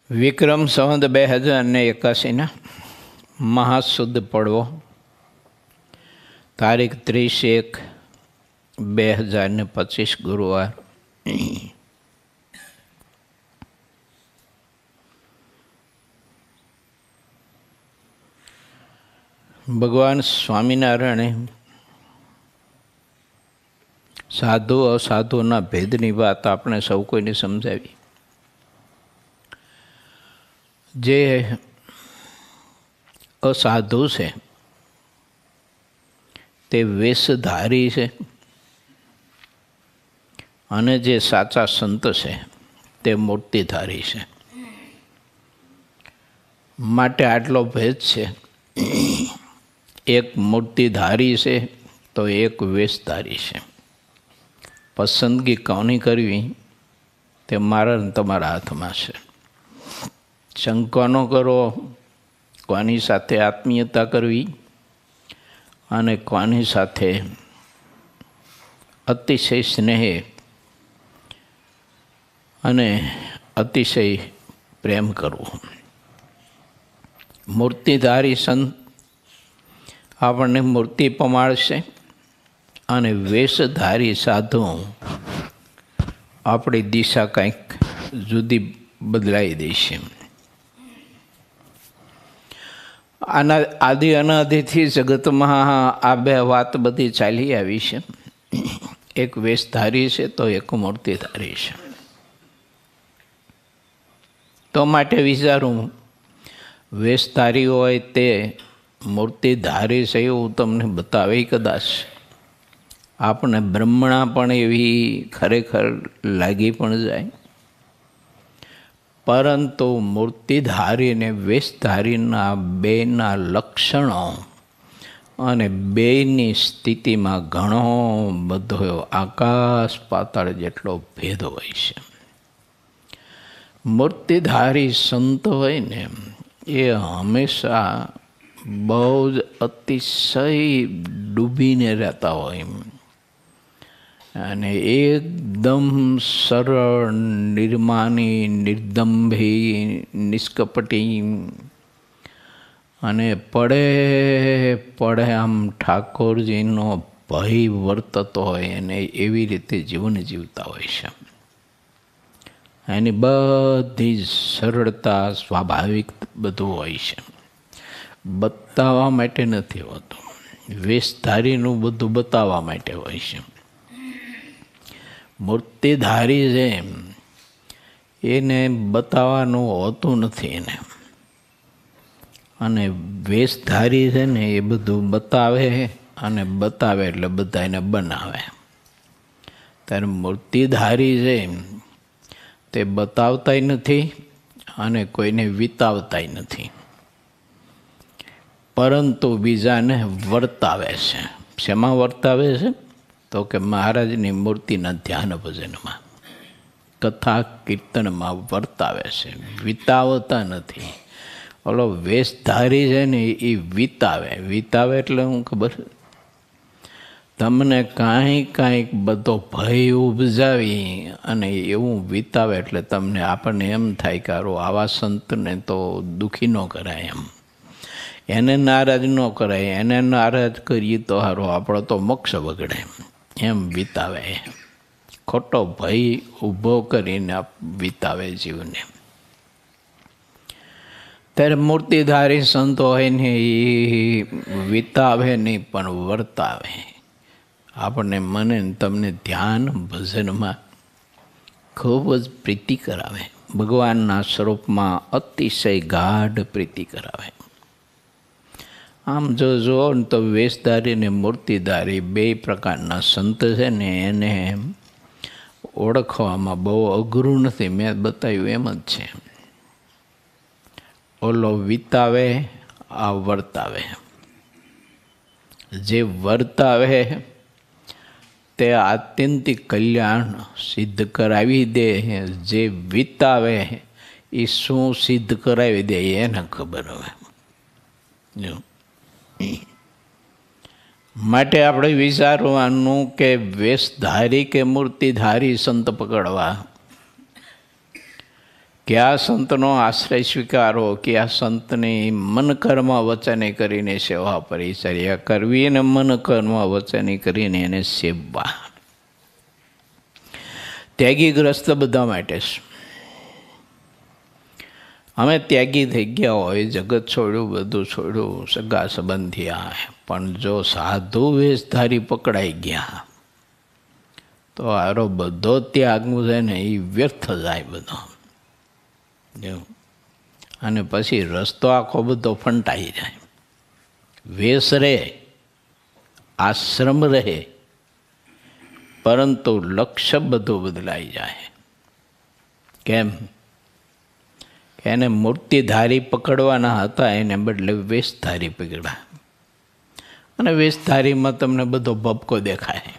વિક્રમ સંવત 2081 મહાસુદ પડવો તારીખ 30/1/2025 ગુરુવાર. ભગવાન સ્વામિનારાયણે સાધુ અસાધુના ભેદની વાત આપણે સૌ કોઈને સમજાવી. જે અસાધુ છે તે વેશધારી છે અને જે સાચા સંત છે તે મૂર્તિધારી છે. માટે આટલો ભેદ છે. એક મૂર્તિધારી છે તો એક વેશધારી છે. પસંદગી કોની કરવી તે મારા ને તમારા હાથમાં છે. શંકા ન કરો કોની સાથે આત્મીયતા કરવી અને કોની સાથે અતિશય સ્નેહ અને અતિશય પ્રેમ કરવો. મૂર્તિધારી સંત આપણને મૂર્તિ પમાડશે અને વેશધારી સાધુ આપણી દિશા કંઈક જુદી બદલાઈ દેશે. આના આદિ અનાદિથી જગતમાં આ બે વાત બધી ચાલી આવી છે. એક વેશધારી છે તો એક મૂર્તિધારી છે. તો માટે વિચારું વેશધારી હોય તે મૂર્તિધારી છે એવું તમને બતાવે કદાચ આપણે બ્રહ્મણા પણ એવી ખરેખર લાગી પણ જાય. પરંતુ મૂર્તિધારી અને વેશધારીના બેના લક્ષણો અને બેની સ્થિતિમાં ઘણો બધો આકાશ પાતાળ જેટલો ભેદ હોય છે. મૂર્તિધારી સંત હોય ને એ હંમેશા બહુ જ અતિશય ડૂબીને રહેતા હોય અને એકદમ સરળ નિર્માની નિર્દંભી નિષ્કપટી અને પડે આમ ઠાકોરજીનો ભય વર્તતો હોય અને એવી રીતે જીવન જીવતા હોય છે. એની બધી સરળતા સ્વાભાવિક બધું હોય છે. બતાવવા માટે નથી હોતું. વેશધારીનું બધું બતાવવા માટે હોય છે. મૂર્તિધારી છે એને બતાવવાનું હોતું નથી એને. અને વેશધારી છે ને એ બધું બતાવે અને બતાવે એટલે બધા એને બનાવે. ત્યારે મૂર્તિધારી છે તે બતાવતાય નથી અને કોઈને વિતાવતાય નથી, પરંતુ બીજાને વર્તાવે છે. શેમાં વર્તાવે છે? તો કે મહારાજની મૂર્તિના ધ્યાન ભજનમાં, કથા કીર્તનમાં વર્તાવે છે, વિતાવતા નથી. ઓલો વેશધારી છે ને એ વિતાવે. વિતાવે એટલે હું ખબર, તમને કાંઈક બધો ભય ઉપજાવી અને એવું વિતાવે એટલે તમને આપણને એમ થાય કે આવા સંતને તો દુઃખી ન કરાય એમ, એને નારાજ ન કરાય, એને નારાજ કરીએ તો સારું આપણો તો મોક્ષ બગડે એમ વિતાવે. ખોટો ભય ઊભો કરીને વિતાવે જીવને. ત્યારે મૂર્તિધારી સંતો હોય ને એ વિતાવે નહીં પણ વર્તાવે. આપણને મને તમને ધ્યાન ભજનમાં ખૂબ જ પ્રીતિ કરાવે. ભગવાનના સ્વરૂપમાં અતિશય ગાઢ પ્રીતિ કરાવે. આમ જો ને તો વેશધારી ને મૂર્તિધારી બે પ્રકારના સંત છે ને એને ઓળખવામાં બહુ અઘરું નથી. મેં બતાવ્યું એમ જ છે. ઓલો વિતાવે, આ વર્તાવે. જે વર્તાવે તે આત્યંતિક કલ્યાણ સિદ્ધ કરાવી દે. જે વિતાવે એ શું સિદ્ધ કરાવી દે એને ખબર હવે. માટે આપણે વિચારવાનું કે વેશધારી કે મૂર્તિધારી સંત પકડવા કયા સંતનો આશ્રય સ્વીકારો, કયા સંતની મન કર્મ વચને કરીને સેવા પરિચર્યા કરવી અને મન કર્મ વચને કરીને એને સેવવા. ત્યાગીગ્રસ્ત બધા માટે છે. અમે ત્યાગી થઈ ગયા હોય, જગત છોડ્યું, બધું છોડ્યું, સગા સંબંધિયા, પણ જો સાધુ વેશધારી પકડાઈ ગયા તો આરો બધો ત્યાગ છે ને એ વ્યર્થ જાય બધો. અને પછી રસ્તો આખો બધો ફંટાઈ જાય. વેશ રહે, આશ્રમ રહે, પરંતુ લક્ષ્ય બધું બદલાઈ જાય. કેમ? એને મૂર્તિધારી પકડવાના હતા, એને બદલે વેશધારી પકડ્યા. અને વેશધારીમાં તમને બધો ભપકો દેખાય.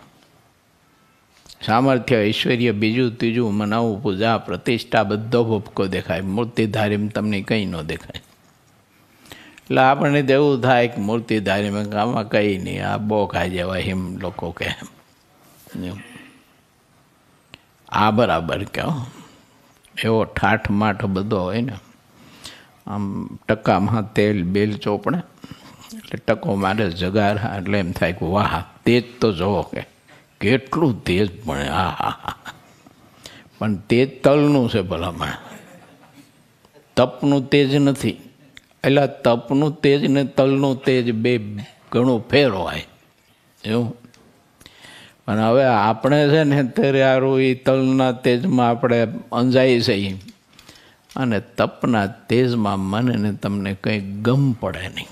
સામર્થ્ય, ઐશ્વર્ય, બીજું ત્રીજું, મનાવું, પૂજા, પ્રતિષ્ઠા, બધો ભપકો દેખાય. મૂર્તિધારીમાં તમને કંઈ ન દેખાય. એટલે આપણને તો એવું થાય કે મૂર્તિધારીમાં આમાં કંઈ નહીં, આ બહુ ખાઈ જવાય એમ લોકો કહે. આ બરાબર કહો. એવો ઠાઠ માઠ બધો હોય ને, આમ ટકામાં તેલ બેલ ચોપડે એટલે ટકો મારે જગાર, એટલે એમ થાય કે વાહ, તેજ તો જોવો કે કેટલું તેજ ભણે. હા હા હા. પણ તેજ તલનું છે ભલામણ, તપનું તેજ નથી. એટલે તપનું તેજ ને તલનું તેજ બે ઘણું ફેર હોય એવું. અને હવે આપણે છે ને ત્યારે સારું એ તલના તેજમાં આપણે અંજાઈ જઈએ, અને તપના તેજમાં મને ને તમને કંઈ ગમ પડે નહીં.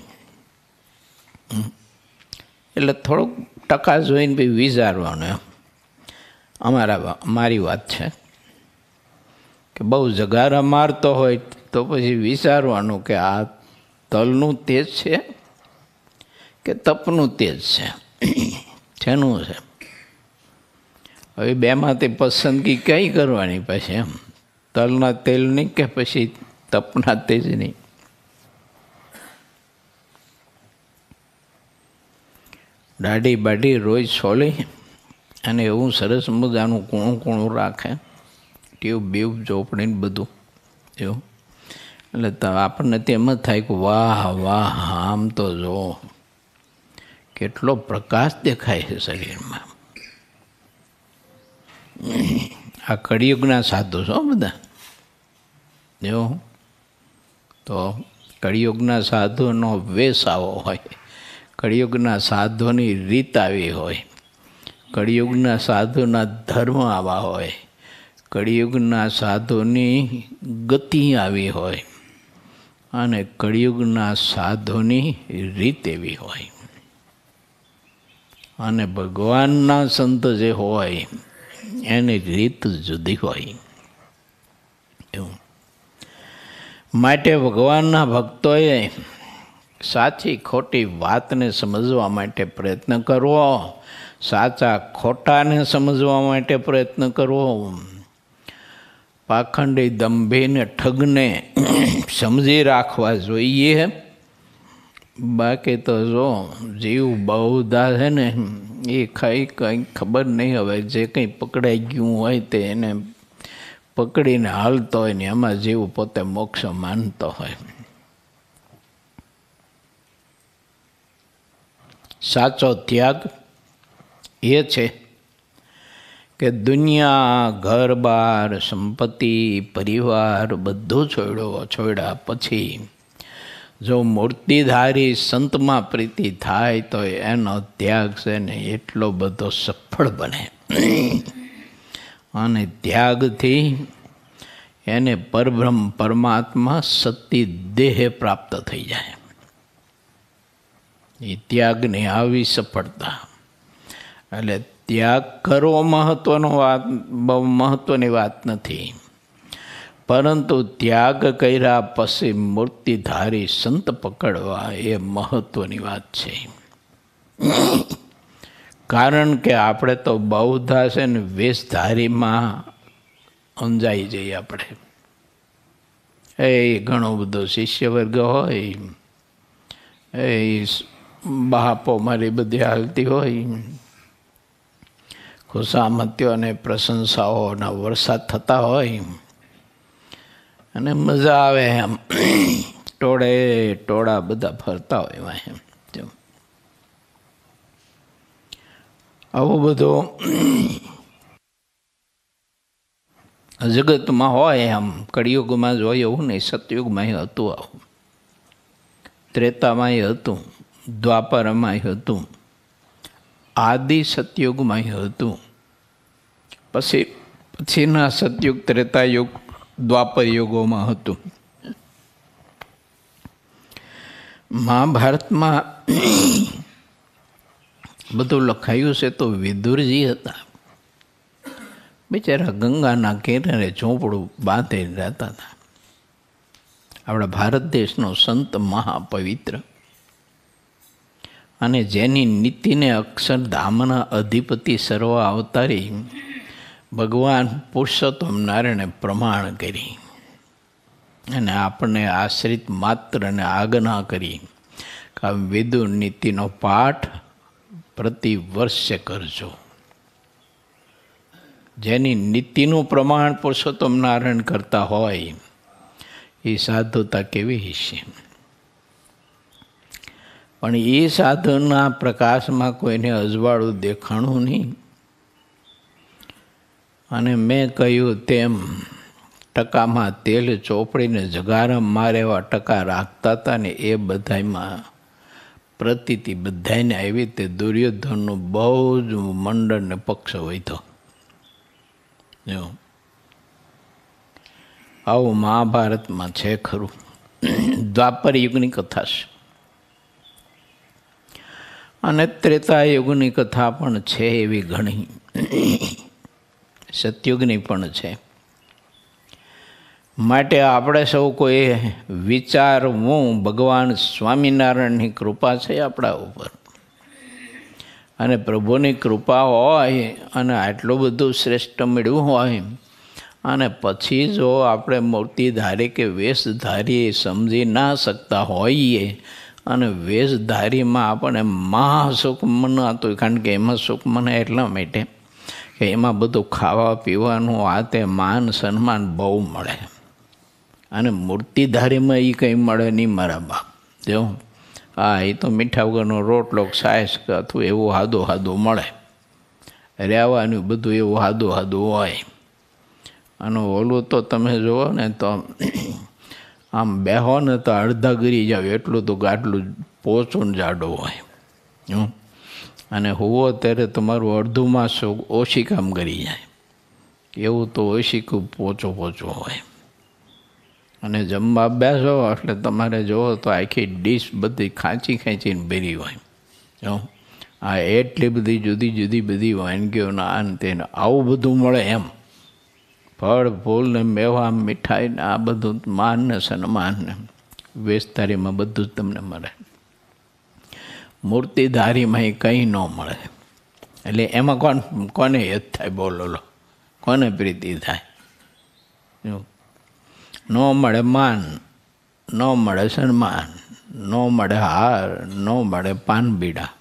એટલે થોડુંક ટકા જોઈને બી વિચારવાનું એમ. મારી વાત છે કે બહુ જગારા મારતો હોય તો પછી વિચારવાનું કે આ તલનું તેજ છે કે તપનું તેજ છે, શેનું છે. હવે બેમાંથી પસંદગી કઈ કરવાની પછી એમ, તલના તેલની કે પછી તપના તેજની. દાઢી બાઢી રોજ છોલી અને એવું સરસ મજાનું કૂણું કૂણું રાખે, ટ્યુબ બ્યુબ ચોપડીને બધું એવું. એટલે આપણને તેમ જ થાય કે વાહ વાહ, આમ તો જો કેટલો પ્રકાશ દેખાય છે શરીરમાં. આ કળિયુગના સાધુ છો બધા જો. તો કળિયુગના સાધુનો વેશ આવો હોય, કળિયુગના સાધુની રીત આવી હોય, કળિયુગના સાધુના ધર્મ આવા હોય, કળિયુગના સાધુની ગતિ આવી હોય, અને કળિયુગના સાધુની રીત એવી હોય. અને ભગવાનના સંત જે હોય એની રીત જુદી હોય એવું. માટે ભગવાનના ભક્તોએ સાચી ખોટી વાતને સમજવા માટે પ્રયત્ન કરવો, સાચા ખોટાને સમજવા માટે પ્રયત્ન કરવો, પાખંડી દંભીને ઠગને સમજી રાખવા જોઈએ. બાકી તો જો જીવ બહુધા છે ને એ કંઈ ખબર નહીં. હવે જે કંઈ પકડાઈ ગયું હોય તે એને પકડીને હાલતો હોય ને એમાં જીવ પોતે મોક્ષ માનતો હોય. સાચો ત્યાગ એ છે કે દુનિયા, ઘર બાર, સંપત્તિ, પરિવાર બધું છોડ્યા પછી જો મૂર્તિધારી સંતમાં પ્રીતિ થાય તો એનો ત્યાગ છે ને એટલો બધો સફળ બને. અને ત્યાગથી એને પરબ્રહ્મ પરમાત્મા સતી દેહ પ્રાપ્ત થઈ જાય. એ ત્યાગની આવી સફળતા. એટલે ત્યાગ કરવો બહુ મહત્વની વાત નથી, પરંતુ ત્યાગ કર્યા પછી મૂર્તિધારી સંત પકડવા એ મહત્વની વાત છે. કારણ કે આપણે તો બહુધા છે ને વેશધારીમાં અંજાઈ જઈએ. આપણે એ ઘણો બધો શિષ્ય વર્ગ હોય, એ બહાપો મારી બધી હાલતી હોય, ખુશામતીઓ અને પ્રશંસાઓના વરસાદ થતા હોય, અને મજા આવે એમ, ટોળે ટોળા બધા ફરતા હોય એમાં એમ. આવું બધું જગતમાં હોય એમ. કળિયુગમાં જોઈએ એવું નહીં, સતયુગમાં હતું આવું, ત્રેતામાં હતું, દ્વાપરમાં હતું, આદિ સતયુગમાં હતું, પછીના સતયુગ, ત્રેતાયુગ, દ્વાપર યુગોમાં હતું. મહાભારતમાં બધું લખાયું છે તો વિદુરજી હતા, બિચારા ગંગાના કિનારે ઝૂંપડું બાંધીને રહેતા હતા. આપણા ભારત દેશનો સંત મહાપવિત્ર, અને જેની નીતિને અક્ષરધામના અધિપતિ સર્વ અવતારી ભગવાન પુરુષોત્તમ નારાયણે પ્રમાણ કરી અને આપણને આશ્રિત માત્રને આજ્ઞા કરી કે આ વિદુર નીતિનો પાઠ પ્રતિ વર્ષે કરજો. જેની નીતિનું પ્રમાણ પુરુષોત્તમ નારાયણ કરતા હોય એ સાધુતા કેવી હશે. પણ એ સાધુના પ્રકાશમાં કોઈને અજવાળું દેખાણું નહીં. અને મેં કહ્યું તેમ ટકામાં તેલ ચોપડીને જગારમ મારે એવા ટકા રાખતા હતા ને, એ બધામાં પ્રતીતિ બધાને આવી તે દુર્યોધનનું બહુ જ મંડળને પક્ષ હોય તો આવું મહાભારતમાં છે ખરું. દ્વાપર યુગની કથા છે અને ત્રેતા યુગની કથા પણ છે એવી ઘણી, સતયુગની પણ છે. માટે આપણે સૌ કોઈ વિચારવું, ભગવાન સ્વામિનારાયણની કૃપા છે આપણા ઉપર, અને પ્રભુની કૃપા હોય અને આટલું બધું શ્રેષ્ઠ મેળવું હોય, અને પછી જો આપણે મૂર્તિધારી કે વેશધારી સમજી ના શકતા હોઈએ અને વેશધારીમાં આપણે મહાસુખ મનાતું, કારણ કે એમાં સુખ મને એટલા માટે કે એમાં બધું ખાવા પીવાનું આ તે માન સન્માન બહુ મળે, અને મૂર્તિધારીમાં એ કંઈ મળે નહીં મારા બાપ. જો હા, એ તો મીઠા વગરનો રોટલો સાયસ કે અથવા એવું હાદું હાદું મળે, રહેવાનું બધું એવું હાદું હાદું હોય. અને ઓલું તો તમે જુઓ ને તો આમ બેહો ને તો અડધા ગરી જાવ એટલું તો ગાટલું પોચું જાડું હોય, અને હુવો ત્યારે તમારું અડધું માસ ઓછી કામ કરી જાય, એવું તો ઓછીકું પોચો પોચો હોય. અને જમવા બેસો એટલે તમારે જુઓ તો આખી ડીશ બધી ખાંચી ખાંચીને ભરી હોય. જો આ એટલી બધી જુદી જુદી બધી વાનગીઓના આન તેને આવું બધું મળે એમ, ફળ ફૂલ ને મેવા મીઠાઈ ને આ બધું માન ને સન્માન ને વેશધારીમાં બધું જ તમને મળે. મૂર્તિધારીમાં એ કંઈ ન મળે. એટલે એમાં કોને યદ થાય, બોલો લો, કોને પ્રીતિ થાય? ન મળે માન, ન મળે સન્માન, ન મળે હાર, ન મળે પાન બીડા.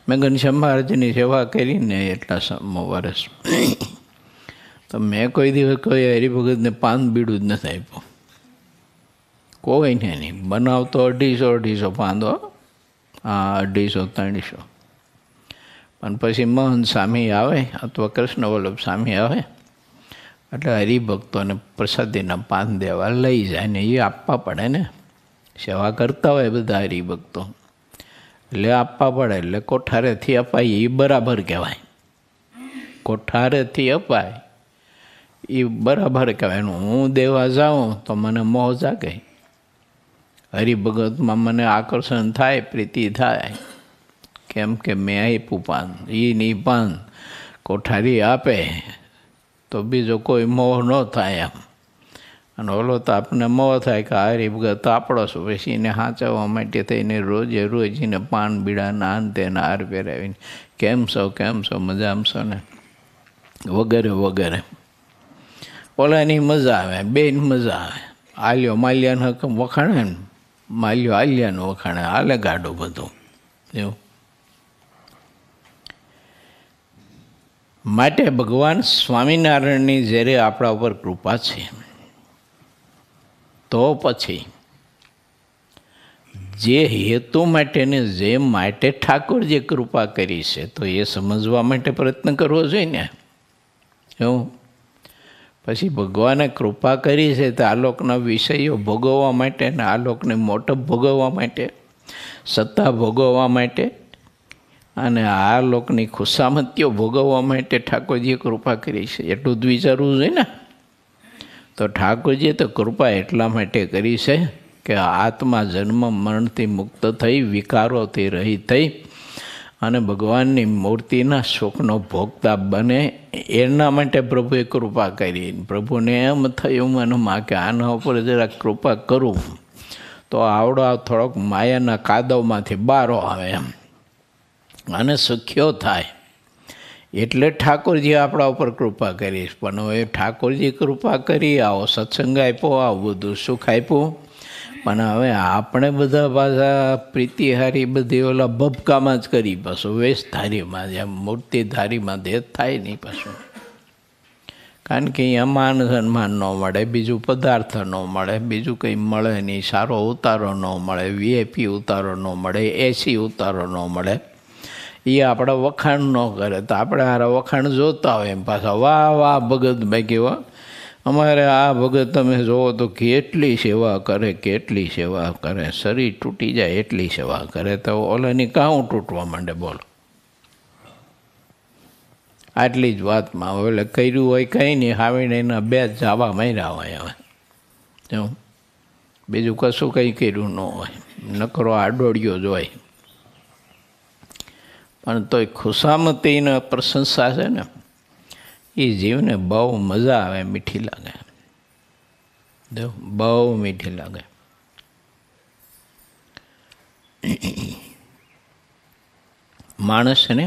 મેં ઘનશ્યામ મહારાજની સેવા કરીને એટલા વર્ષ, તો મેં કોઈ દિવસ કોઈ હરિભગતને પાન બીડું જ નથી આપ્યું, કોઈને નહીં. બનાવતો 250 પાંદો, હા 250-300. પણ પછી મહંત સ્વામી આવે અથવા કૃષ્ણ વલ્લભ સ્વામી આવે એટલે હરિભક્તોને પ્રસાદીના પાન દેવા લઈ જાય ને એ આપવા પડે ને. સેવા કરતા હોય બધા હરિભક્તો એટલે આપવા પડે. એટલે કોઠારેથી અપાય એ બરાબર કહેવાય, કોઠારેથી અપાય એ બરાબર કહેવાય. હું દેવા જાઉં તો મને મોહ જાગે, હરિભગતમાં મને આકર્ષણ થાય, પ્રીતિ થાય, કેમ કે મેં આપ્યું પાન. એ નહીં પાન કોઠારી આપે તો બીજો કોઈ મોહ ન થાય એમ. અને ઓલો તો આપણને મોહ થાય કે આ હરિભગત આપણો શું, પછી એને સાચવવા માટે થઈને રોજે રોજ એને પાન બીડા નાન તેને હાર પહેરાવીને કેમ છો મજામાં છો ને વગેરે વગેરે. ઓલાની મજા આવે, બેન મજા આવે. આલ્યો માલ્યાને વખાણે ને, માલ્યો આલ્યાને વખાણે, હાલે ગાડું બધું એવું. માટે ભગવાન સ્વામિનારાયણની જ્યારે આપણા ઉપર કૃપા છે તો પછી જે હેતુ માટે ને જે માટે ઠાકોરજીએ કૃપા કરી છે તો એ સમજવા માટે પ્રયત્ન કરવો જોઈએ ને. એવું પછી ભગવાને કૃપા કરી છે તો આલોકના વિષયો ભોગવવા માટે ને આલોકને મોટપ ભોગવવા માટે, સત્તા ભોગવવા માટે અને આ લોકની ખુશામતીઓ ભોગવવા માટે ઠાકોરજીએ કૃપા કરી છે એટલું જ વિચારવું જોઈએ ને. તો ઠાકોરજીએ તો કૃપા એટલા માટે કરી છે કે આત્મા જન્મ મરણથી મુક્ત થઈ, વિકારોથી રહિત થઈ અને ભગવાનની મૂર્તિના સુખનો ભોગતા બને એના માટે પ્રભુએ કૃપા કરી. પ્રભુને એમ થયું મનમાં કે આના ઉપર જરાક કૃપા કરું તો આવડો થોડોક માયાના કાદવમાંથી બારો આવે એમ અને સુખ્યો થાય, એટલે ઠાકોરજી આપણા ઉપર કૃપા કરી. પણ હવે ઠાકોરજી કૃપા કરી, આવો સત્સંગ આપ્યો, આવું બધું સુખ આપ્યું, પણ હવે આપણે બધા પાછા પ્રીતિહારી બધી ઓલા ભબકામાં જ કરી, પાછું વેશધારીમાં જેમ મૂર્તિધારીમાં દેહ થાય નહીં પાછું. કારણ કે અહીંયા માન સન્માન ન મળે, બીજું પદાર્થ ન મળે, બીજું કંઈ મળે નહીં, સારો ઉતારો ન મળે, વીઆઈપી ઉતારો ન મળે, એસી ઉતારો ન મળે, એ આપણે વખાણ ન કરે તો આપણે હારા વખાણ જોતા હોય એમ પાછા વાહ વાહ ભગત બાકી વાહ અમારે આ ભગત તમે જોવો તો કેટલી સેવા કરે, કેટલી સેવા કરે, શરીર તૂટી જાય એટલી સેવા કરે, તો ઓલાની કાં તૂટવા માંડે બોલો. આટલી જ વાતમાં એટલે કર્યું હોય કંઈ નહીં, હાવીને એના બે જ જાવા માર્યા હોય. હવે બીજું કશું કંઈ કર્યું ન હોય, નકરો આડોડિયો જ હોય. પણ તોય ખુશામતીના પ્રશંસા છે ને એ જીવને બહુ મજા આવે, મીઠી લાગે, બહુ મીઠી લાગે. માણસને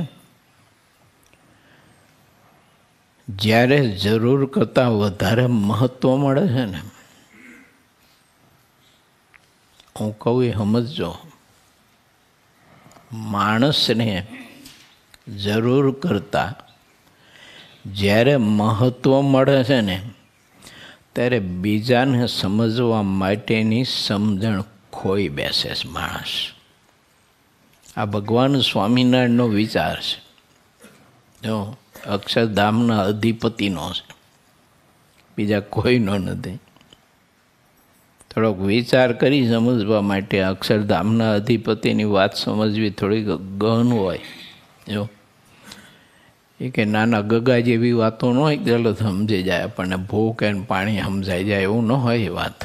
જ્યારે જરૂર કરતાં વધારે મહત્ત્વ મળે છે ને, હું કહું એ સમજજો, માણસને જરૂર કરતાં જ્યારે મહત્ત્વ મળે છે ને ત્યારે બીજાને સમજવા માટેની સમજણ ખોઈ બેસે છે માણસ. આ ભગવાન સ્વામિનારાયણનો વિચાર છે, જો અક્ષરધામના અધિપતિનો છે, બીજા કોઈનો નથી. થોડોક વિચાર કરી સમજવા માટે અક્ષરધામના અધિપતિની વાત સમજવી થોડી ગહન હોય. જો એ કે નાના ગગા જેવી વાતો ન હોય, ચાલો સમજી જાય આપણને, ભૂખ અને પાણી સમજાઈ જાય એવું ન હોય એ વાત.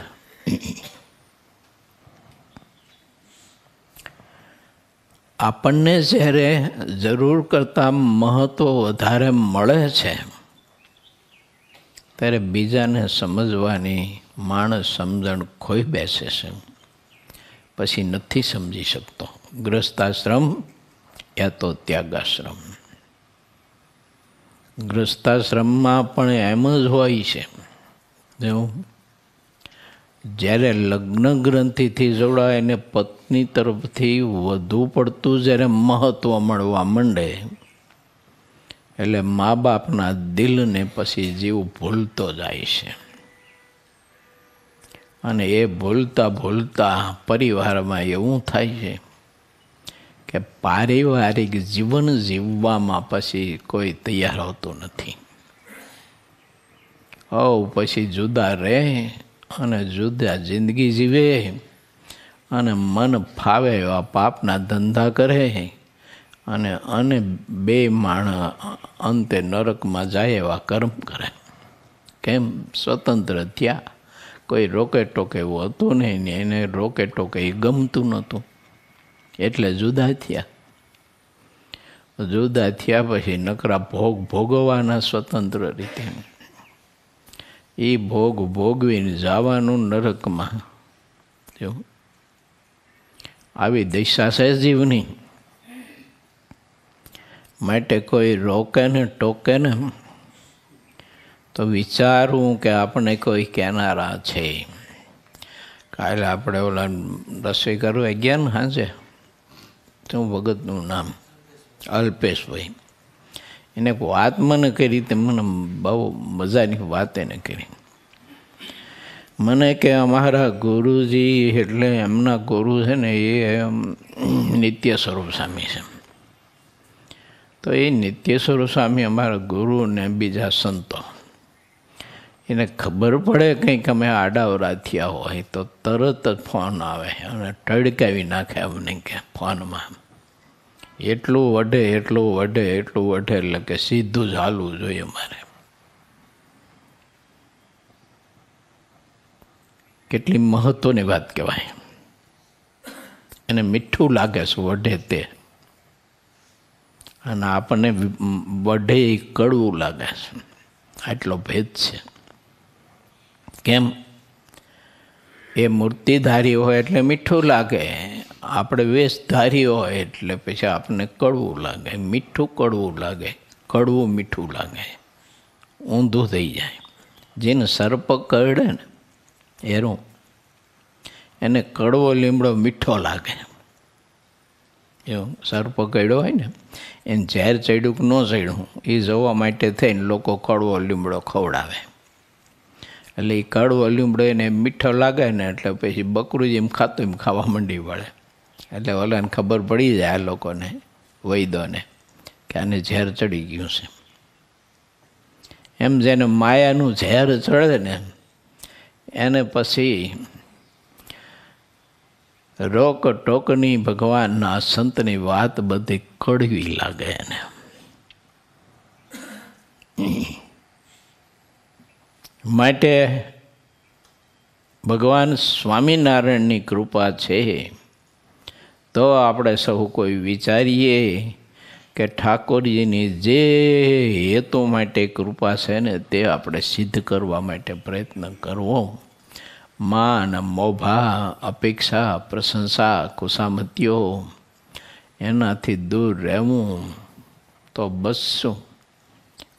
આપણને જ્યારે જરૂર કરતાં મહત્ત્વ વધારે મળે છે ત્યારે બીજાને સમજવાની માણસ સમજણ ખોઈ બેસે છે, પછી નથી સમજી શકતો. ગ્રસ્તાશ્રમ યા તો ત્યાગાશ્રમ. ગ્રસ્તાશ્રમમાં પણ એમ જ હોય છે. જ્યારે લગ્ન ગ્રંથિથી જોડાય અને પત્ની તરફથી વધુ પડતું જ્યારે મહત્ત્વ મળવા માંડે એટલે મા બાપના દિલને પછી જીવ ભૂલતો જાય છે. અને એ ભૂલતા ભૂલતા પરિવારમાં એવું થાય છે કે પારિવારિક જીવન જીવવામાં પછી કોઈ તૈયાર હોતું નથી. પછી જુદા રહે અને જુદા જિંદગી જીવે અને મન ફાવે એવા પાપના ધંધા કરે અને બે માણસ અંતે નરકમાં જાય એવા કર્મ કરે. કેમ? સ્વતંત્ર થયા, કોઈ રોકે ટોકે એવું હતું નહીં ને એને રોકે ટોકે એ ગમતું નહોતું એટલે જુદા થયા. જુદા થયા પછી નકરા ભોગ ભોગવવાના સ્વતંત્ર રીતે. એ ભોગ ભોગવીને જવાનું નરકમાં. જો આવી દિશા છે જીવની. માટે કોઈ રોકે ને ટોકે ને તો વિચારવું કે આપણે કોઈ કહેનારા છે. કાલે આપણે ઓલા રસોઈ કરવા ગયા ને સાંજે, શું ભગતનું નામ અલ્પેશભાઈ, એને વાત મને કરી તે મને બહુ મજાની વાત એને કરી. મને કે અમારા ગુરુજી એટલે એમના ગુરુ છે ને એ નિત્ય સ્વરૂપ સ્વામી છે. તો એ નિત્ય સ્વરૂપ સ્વામી અમારા ગુરુ ને બીજા સંતો એને ખબર પડે કંઈક અમે આડાવરા થયા હોય તો તરત જ ફોન આવે અને ટડકાવી નાખે અમને કે ફોનમાં એટલું વઢે એટલે કે સીધું જ હાલવું જોઈએ અમારે. કેટલી મહત્વની વાત કહેવાય. એને મીઠું લાગે છે વઢે તે, અને આપણને વઢે કડવું લાગે છે. આટલો ભેદ છે. કેમ? એ મૂર્તિધારી હોય એટલે મીઠું લાગે, આપણે વેશધારી હોય એટલે પછી આપણને કડવું લાગે. મીઠું કડવું લાગે, કડવું મીઠું લાગે, ઊંધું થઈ જાય. જેને સર્પ કરડે ને એરું, એને કડવો લીમડો મીઠો લાગે. એવું સર્પ કરડ્યો હોય ને એને ઝેર ચડ્યું કે ન ચડ્યું એ જોવા માટે થઈને લોકો કડવો લીમડો ખવડાવે. એટલે એ કડવો લીમડો એને મીઠો લાગે ને એટલે પછી બકરું જેમ ખાતું એમ ખાવા માંડી વળે. એટલે ઓલાને ખબર પડી જાય આ લોકોને, વૈદોને, કે આને ઝેર ચડી ગયું છે. એમ જેને માયાનું ઝેર ચડે ને એને પછી રોક ટોકની ભગવાનના સંતની વાત બધી કડવી લાગે એને. માટે ભગવાન સ્વામિનારાયણની કૃપા છે તો આપણે સૌ કોઈ વિચારીએ કે ઠાકોરજીની જે હેતુ માટે કૃપા છે ને તે આપણે સિદ્ધ કરવા માટે પ્રયત્ન કરવો. માન, મોભા, અપેક્ષા, પ્રશંસા, ખુશામતીઓ એનાથી દૂર રહેવું. તો બસ શું,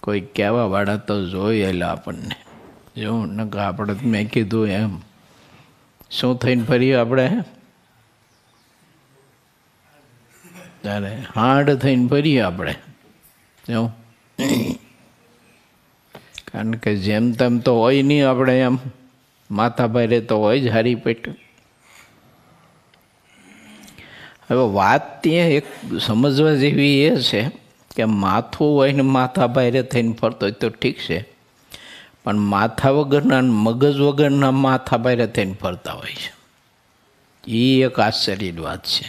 કોઈ કહેવાવાળા તો જોયેલા આપણને. જો ન આપણે મેં કીધું એમ શું થઈને ફરીએ આપણે, ત્યારે હાડ થઈને ફરીએ આપણે. જો કારણ કે જેમ તેમ તો હોય નહીં, આપણે એમ માથા ભારે તો હોય જ હારી પેટ. હવે વાત ત્યાં એક સમજવા જેવી એ છે કે માથું હોય ને માથા ભારે થઈને ફરતો હોય તો ઠીક છે, પણ માથા વગરના મગજ વગરના માથા ભારે થઈને ફરતા હોય છે. એ એક આશ્ચર્યની વાત છે.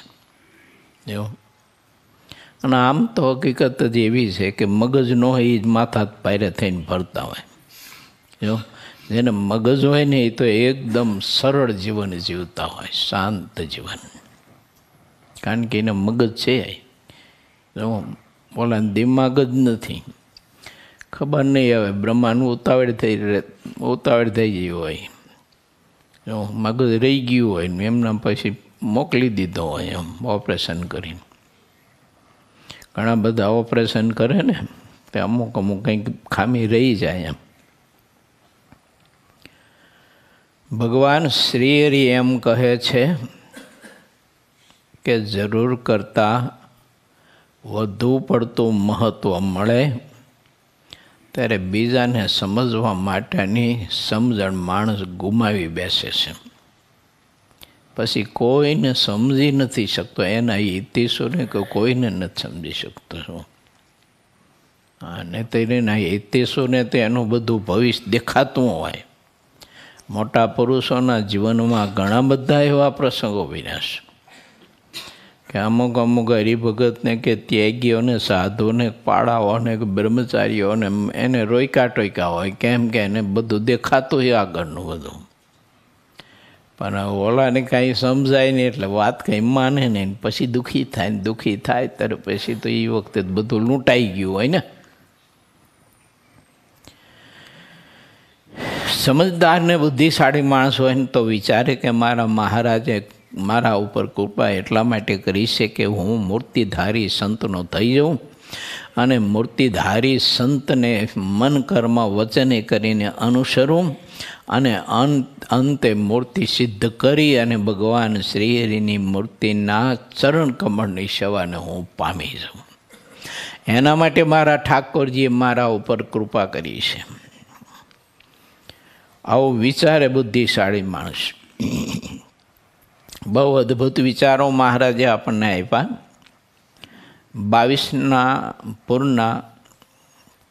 એવું અને આમ તો હકીકત જ એવી છે કે મગજ ન હોય એ જ માથા ભારે થઈને ફરતા હોય. જો જેને મગજ હોય ને એ તો એકદમ સરળ જીવન જીવતા હોય, શાંત જીવન. કારણ કે એને મગજ છે, જો બોલા દિમાગ જ નથી. ખબર નહીં હવે બ્રહ્માંડ ઉતાવળ થઈ ગઈ હોય, જો મગજ રહી ગયું હોય ને એમના પછી મોકલી દીધો હોય એમ ઓપરેશન કરીને. ઘણા બધા ઓપરેશન કરે ને તે અમુક કંઈક ખામી રહી જાય એમ. ભગવાન શ્રી હરિ એમ કહે છે કે જરૂર કરતાં વધુ પડતું મહત્ત્વ મળે ત્યારે બીજાને સમજવા માટેની સમજણ માણસ ગુમાવી બેસે છે. પછી કોઈને સમજી નથી શકતો, એના હિતેશોને કે કોઈને નથી સમજી શકતો. શું અને તેના હિતેશોને તો એનું બધું ભવિષ્ય દેખાતું હોય. મોટા પુરુષોના જીવનમાં ઘણા બધા એવા પ્રસંગો બન્યા છે કે અમુક હરિભગતને કે ત્યાગીઓને, સાધુને, પાડાઓને, બ્રહ્મચારીઓને એને રોક્યા હોય. કેમ કે એને બધું દેખાતું હોય આગળનું બધું, પણ ઓલાને કાંઈ સમજાય નહીં એટલે વાત કંઈ માને નહીં. પછી દુઃખી થાય ત્યારે પછી તો એ વખતે બધું લૂંટાઈ ગયું હોય ને. સમજદાર ને બુદ્ધિશાળી માણસ હોય ને તો વિચારે કે મારા મહારાજે મારા ઉપર કૃપા એટલા માટે કરી છે કે હું મૂર્તિધારી સંતનો થઈ જાઉં અને મૂર્તિધારી સંતને મન, કર્મ, વચને કરીને અનુસરું અને અંતે મૂર્તિ સિદ્ધ કરી અને ભગવાન શ્રીહરિની મૂર્તિના ચરણ કમળની સેવાને હું પામી જાઉં. એના માટે મારા ઠાકોરજીએ મારા ઉપર કૃપા કરી છે. આવો વિચારે બુદ્ધિશાળી માણસ. બહુ અદ્ભુત વિચારો મહારાજે આપણને આપ્યા. 22ના પૂરના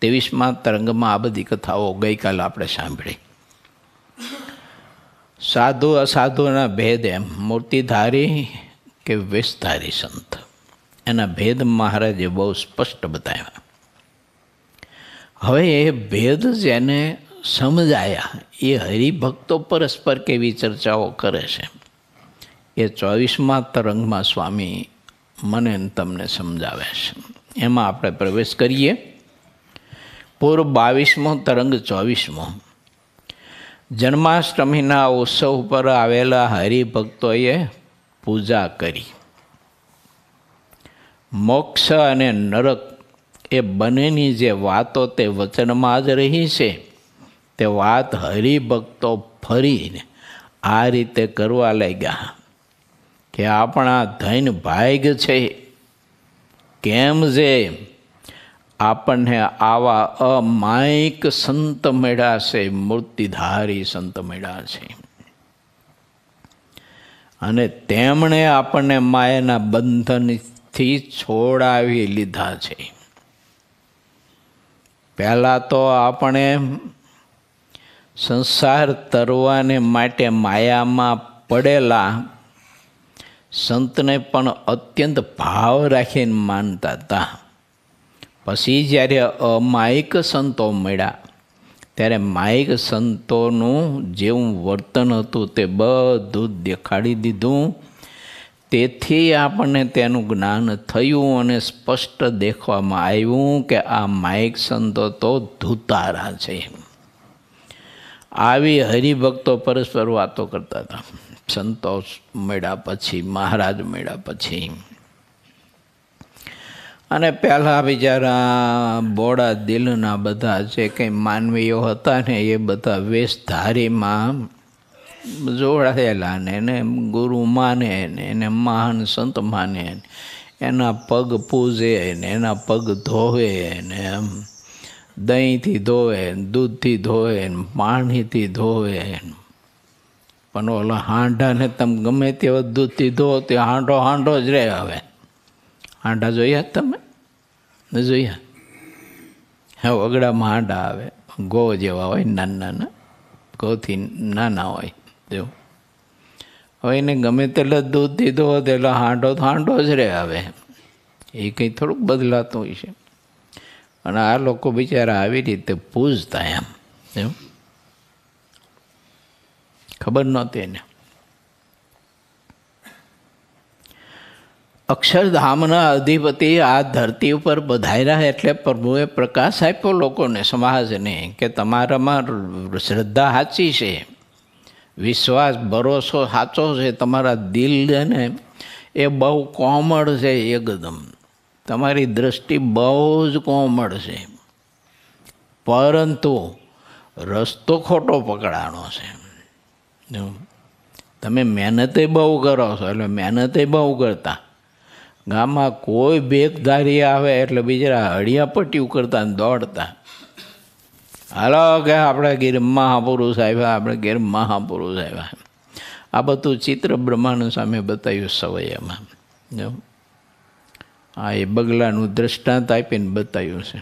23મા તરંગમાં આ બધી કથાઓ ગઈકાલે આપણે સાંભળી. સાધુ અસાધુના ભેદ, એમ મૂર્તિધારી કે વેશધારી સંત, એના ભેદ મહારાજે બહુ સ્પષ્ટ બતાવ્યા. હવે એ ભેદ જેને સમજાયા એ હરિભક્તો પરસ્પર કેવી ચર્ચાઓ કરે છે એ 24મા તરંગમાં સ્વામી મને તમને સમજાવે છે. એમાં આપણે પ્રવેશ કરીએ. પૂર્વ 22મો તરંગ 24મો. જન્માષ્ટમીના ઉત્સવ પર આવેલા હરિભક્તોએ પૂજા કરી. મોક્ષ અને નરક એ બંનેની જે વાતો તે વચનમાં જ રહી છે તે વાત હરિભક્તો ફરીને આ રીતે કરવા લાગ્યા કે આપણા ધન ભાગ છે કેમ છે આપણને આવા અમાયિક સંત મળ્યા છે, મૂર્તિધારી સંત મળ્યા છે, અને તેમણે આપણને માયાના બંધનથી છોડાવી લીધા છે. પહેલાં તો આપણે સંસાર તરવાને માટે માયામાં પડેલા સંતને પણ અત્યંત ભાવ રાખીને માનતા હતા. પછી જ્યારે અમાયિક સંતો મળ્યા ત્યારે માયિક સંતોનું જેવું વર્તન હતું તે બધું દેખાડી દીધું. તેથી આપણને તેનું જ્ઞાન થયું અને સ્પષ્ટ દેખવામાં આવ્યું કે આ માયિક સંતો તો ધૂતારા છે. આવી હરિભક્તો પરસ્પર વાતો કરતા હતા. સંતો મળ્યા પછી, મહારાજ મળ્યા પછી. અને પહેલાં બિચારા બોડા દિલના બધા જે કંઈ માનવીઓ હતા ને એ બધા વેશધારીમાં જોડાયેલા ને એને ગુરુ માને ને એને મહાન સંત માને, એના પગ પૂજે ને એના પગ ધોવે ને દહીંથી ધોવે, દૂધથી ધોવે, પાણીથી ધોવે. પણ ઓલા હાંડાને તમે ગમે તેવા દૂધથી ધો તે હાંડો હાંડો જ રહે. હવે હાંડા જોયા તમે? ન જોયા? હા, વગડામાં હાંડા આવે, ગો જેવા હોય, નાના નાના, ગોથી નાના હોય તેવું. હવે એને ગમે તેટલા દૂધથી ધો તેટલા હાંડો તો હાંડો જ રહે. હવે એ કંઈ થોડુંક બદલાતું હોય છે. અને આ લોકો બિચારા આવી રીતે પૂજતા એમ ખબર નહોતી એને. અક્ષરધામના અધિપતિ આ ધરતી ઉપર પધાર્યા એટલે પ્રભુએ પ્રકાશ આપ્યો લોકોને, સમાજને, કે તમારામાં શ્રદ્ધા સાચી છે, વિશ્વાસ ભરોસો સાચો છે, તમારા દિલ ને એ બહુ કોમળ છે, એકદમ તમારી દ્રષ્ટિ બહુ જ કોમળ છે, પરંતુ રસ્તો ખોટો પકડાણો છે. તમે મહેનતે બહુ કરો છો, એટલે મહેનતે બહુ કરતા. ગામમાં કોઈ ભેખધારી આવે એટલે બિચારા હળિયાપટ્ટી કરતા ને દોડતા. હાલો કે આપણે ગીર મહાપુરુષ આવ્યા, આપણે ગીર મહાપુરુષ આવ્યા. આ બધું ચિત્ર બ્રહ્માંડ સામે બતાવ્યું સવયમાં. હા, એ બગલાનું દ્રષ્ટાંત આપીને બતાવ્યું છે.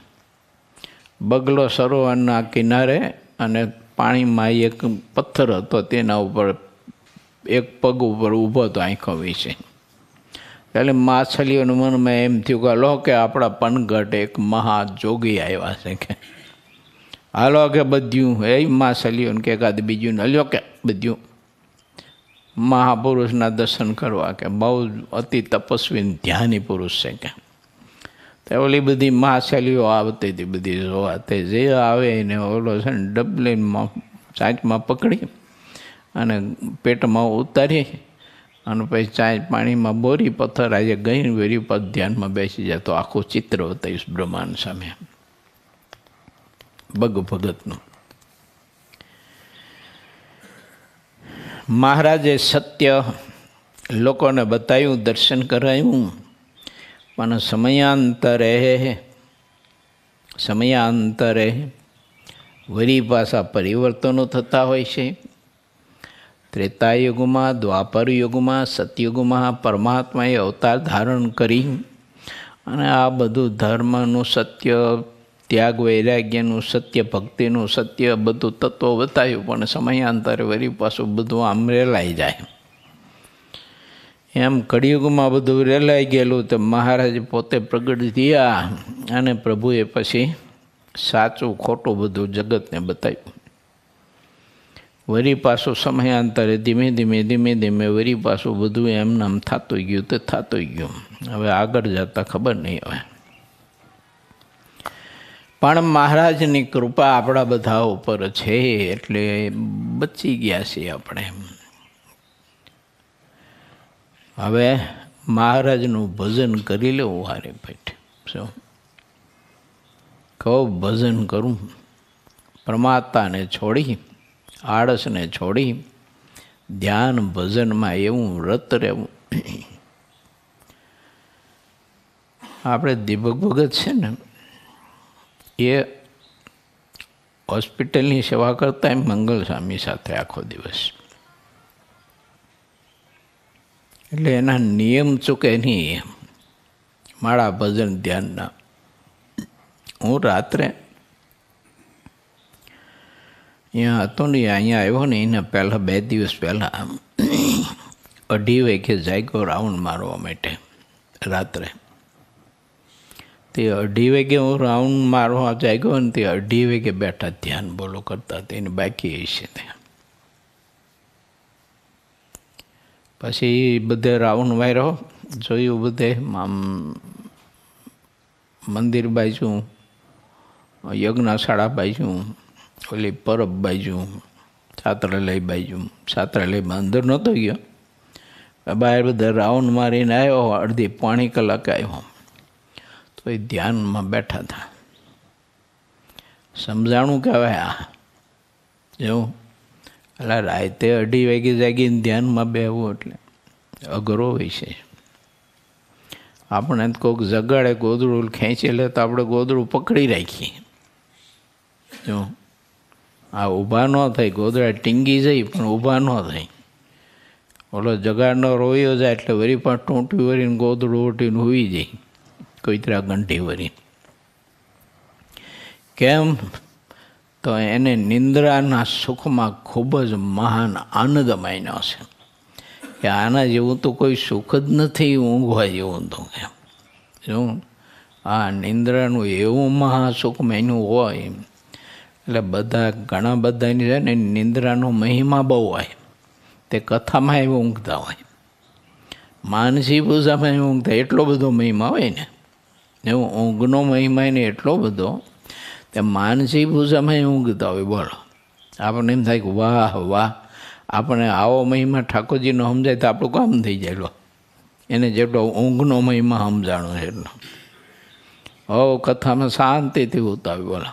બગલો સરોવરના કિનારે અને પાણીમાં એક પથ્થર હતો, તેના ઉપર એક પગ ઉપર ઊભો હતો, આંખો વિશે. એટલે માછલીઓનું મનમાં એમ થયું કે લો કે આપણા પનઘટ એક મહાજોગી આવ્યા છે, કે હાલો કે બધ્યું એ માછલીઓને કે એકાદ બીજું ને લ્યો કે બધ્યું મહાપુરુષના દર્શન કરવા, કે બહુ અતિ તપસ્વી ધ્યાની પુરુષ છે. કે તે ઓલી બધી માછલીઓ આવતી હતી બધી જોવા. તે જે આવે એને ઓલો છે ને ડબલીમાં ચાંચમાં પકડી અને પેટમાં ઉતારી અને પછી ચાંચ પાણીમાં બોરી પથ્થર આજે ગઈ વેરી પર ધ્યાનમાં બેસી જાય. તો આખું ચિત્ર બતાવીશ બ્રહ્માંડ સામે બગ ભગતનું. મહારાજે સત્ય લોકોને બતાવ્યું, દર્શન કરાયું, પણ સમયાંતરે વળી પાછા પરિવર્તનો થતા હોય છે. ત્રેતાયુગમાં, દ્વાપર યુગમાં, સતયુગમાં પરમાત્માએ અવતાર ધારણ કરી અને આ બધું ધર્મનું સત્ય, ત્યાગ વૈરાગ્યનું સત્ય, ભક્તિનું સત્ય બધું તત્વો બતાવ્યું, પણ સમયાંતરે વળી પાછું બધું આમ રેલાઈ જાય. એમ કળિયુગમાં બધું રેલાઈ ગયેલું તો મહારાજ પોતે પ્રગટ થયા અને પ્રભુએ પછી સાચું ખોટું બધું જગતને બતાવ્યું. વળી પાછું સમયાંતરે ધીમે ધીમે વળી પાછું બધું એમનામ થતું ગયું તે થતું ગયું. હવે આગળ જતાં ખબર નહીં હવે. પણ મહારાજની કૃપા આપણા બધા ઉપર છે એટલે બચી ગયા છીએ આપણે. હવે મહારાજનું ભજન કરી લેવું હારે પેટ. શું કહું? ભજન કરું, પરમાત્માને છોડી, આળસને છોડી ધ્યાન ભજનમાં એવું રત રહેવું. આપણે દીપક ભગત છે ને, એ હોસ્પિટલની સેવા કરતા એમ મંગલ સ્વામી સાથે આખો દિવસ. એટલે એના નિયમ ચૂકે નહીં મારા ભજન ધ્યાનના. હું રાત્રે અહીંયા હતો ને, અહીંયા આવ્યો ને એના પહેલાં 2 દિવસ પહેલાં 2:30 વાગે જાગ્યો રાઉન્ડ મારવા માટે રાત્રે. તે 2:30 વાગે હું રાઉન્ડ મારવા જાગ્યો ને તે 2:30 વાગે બેઠા ધ્યાન બોલો કરતા તેને બાકી હશે ત્યાં. પછી બધે રાઉન્ડ માર્યો, જોયું બધે આમ મંદિર બાજુ, યજ્ઞશાળા બાજુ, ઓલી પરબ બાજુ, છાત્રાલય બાજુ. છાત્રાલયમાં અંદર નહોતો ગયો, બહાર બધા રાઉન્ડ મારીને આવ્યો. અડધી પોણી કલાક આવ્યો તો એ ધ્યાનમાં બેઠા હતા. સમજાણું કે હવે આ જેવું એટલે રાતે 2:30 વાગે જાગીને ધ્યાનમાં બેહવું એટલે અઘરો હોય છે. આપણે કોઈક જગાડે ગોદડું ખેંચી લે તો આપણે ગોદડું પકડી રાખીએ. જો આ ઊભા ન થાય, ગોદડા ટીંગી જાય પણ ઊભા ન થાય. ઓલો જગાડનો રોયો જાય એટલે વરી પણ ટૂંટી વરીને ગોદડું ઉઠીને હોઈ જાય, કોઈતરા ઘંટી વરીને. કેમ? તો એને નિંદ્રાના સુખમાં ખૂબ જ મહાન આનંદ માન્યો છે કે આના જેવું તો કોઈ સુખ જ નથી ઊંઘવા જેવું તો. કેમ શું આ નિંદ્રાનું એવું મહાસુખ માન્યું હોય એટલે બધા ઘણા બધાની છે ને નિંદ્રાનો મહિમા બહુ હોય. તે કથામાં એવું ઊંઘતા હોય, માનસી પૂજામાં એવું ઊંઘતા, એટલો બધો મહિમા હોય ને. એવું ઊંઘનો મહિમા ને એટલો બધો તે માનસી પૂજામાં ઊંઘતા હોય. બોલો, આપણને એમ થાય કે વાહ વાહ, આપણે આવો મહિમા ઠાકોરજીનો સમજાય તો આપણું કામ થઈ જાય. લો, એને જેટલો ઊંઘનો મહિમા સમજાણો છે એટલો. હવ કથામાં શાંતિથી ઉતાવે. બોલો,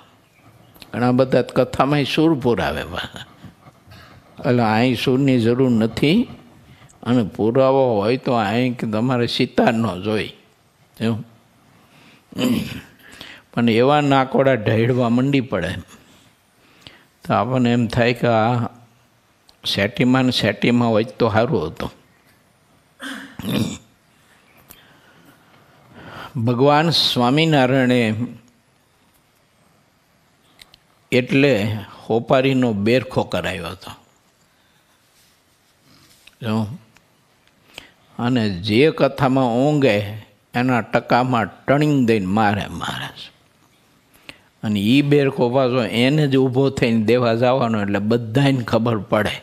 ઘણા બધા કથામાં સૂર પુરાવે પાછા. એટલે અહીં સૂરની જરૂર નથી, અને પુરાવો હોય તો અહીં તમારે સિતાર ન જોઈ. એવું પણ એવા નાકોડા ઢળવા મંડી પડે તો આપણને એમ થાય કે આ સેટીમાં હોય તો સારું હતું. ભગવાન સ્વામિનારાયણે એટલે હોપારીનો બેરખો કરાવ્યો હતો. અને જે કથામાં ઊંઘે એના ટકામાં ટણીંગ દઈને મારે મહારાજ. અને એ બેરખો પાછો એને જ ઊભો થઈને દેવા જવાનો, એટલે બધાને ખબર પડે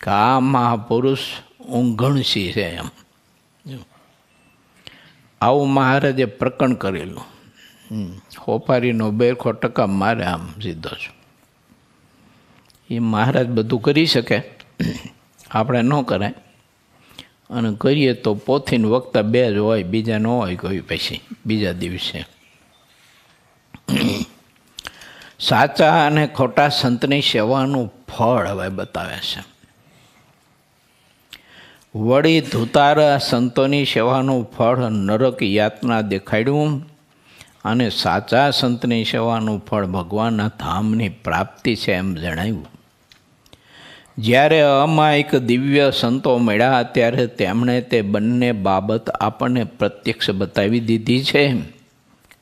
કે આ મહાપુરુષ ઊંઘણસી છે. એમ આવું મહારાજે પ્રકરણ કરેલું. હોપારીનો બેરખો ટકા મારે આમ સીધો છું. એ મહારાજ બધું કરી શકે, આપણે ન કરાય. અને કરીએ તો પોથીને વખતા 2 જ હોય, બીજા ન હોય કોઈ. પછી બીજા દિવસે સાચા અને ખોટા સંતની સેવાનું ફળ હવે બતાવે છે. વળી ધુતારા સંતોની સેવાનું ફળ નરક યાતના દેખાડ્યું અને સાચા સંતની સેવાનું ફળ ભગવાનના ધામની પ્રાપ્તિ છે એમ જણાવ્યું. જ્યારે અમાયિક દિવ્ય સંતો મળ્યા ત્યારે તેમણે તે બંને બાબત આપણને પ્રત્યક્ષ બતાવી દીધી છે.